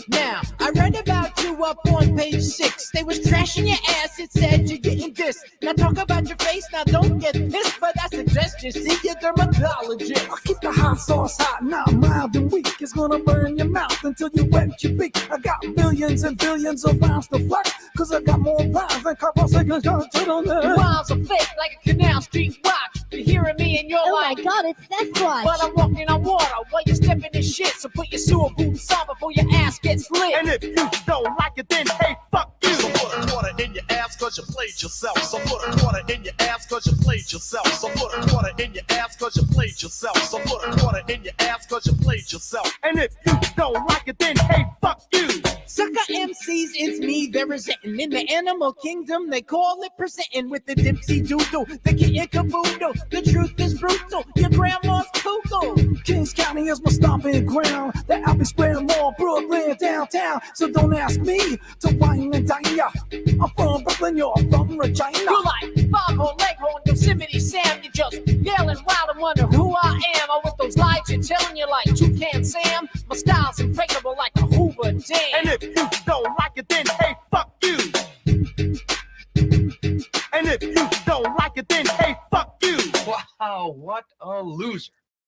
Now, I read about you up on page 6. They was trashing your ass, it said you're getting dissed. Now talk about your face, now don't get pissed, but I suggest you see your dermatologist. I keep the hot sauce hot, not mild and weak. It's gonna burn your mouth until you wet your beak. I got billions and billions of rhymes to flex, cause I got more rhymes than Carl Sagan's got to the left. Your rhymes are fake like a Canal Street watch. You're hearing me and you're like, oh my god, it's Sasquatch. But I'm walking on water while you're stepping in shit. So put your sewer boots on before your ass gets lit. And if you don't like it, then hey, fuck you. So put a quarter in your ass cause you played yourself. So put a quarter in your ass cause you played yourself. So put a quarter in your ass cause you played yourself. So put a quarter in your ass cause you played yourself. And if you don't like it, then hey, fuck you. Sucker MCs, it's me they're resenting. In the animal kingdom, they call it presenting with the dipsy doodle. They get your caboodle. The truth is brutal. Your grandma's cuckoo. Kings County is my stomping ground. The Albee Square Mall, Brooklyn, downtown. So don't ask me to wine and dine ya. I'm from Brooklyn, you're from Regina. You're like Foghorn Leghorn, Yosemite Sam. You're just yelling wild and wonder who I am. Or with those lies you're telling you like Toucan Sam. My style's impregnable like a Hoover Dam. And if you don't like it, then hey, fuck you. And if you don't like it, then hey, fuck you. Wow, what a loser.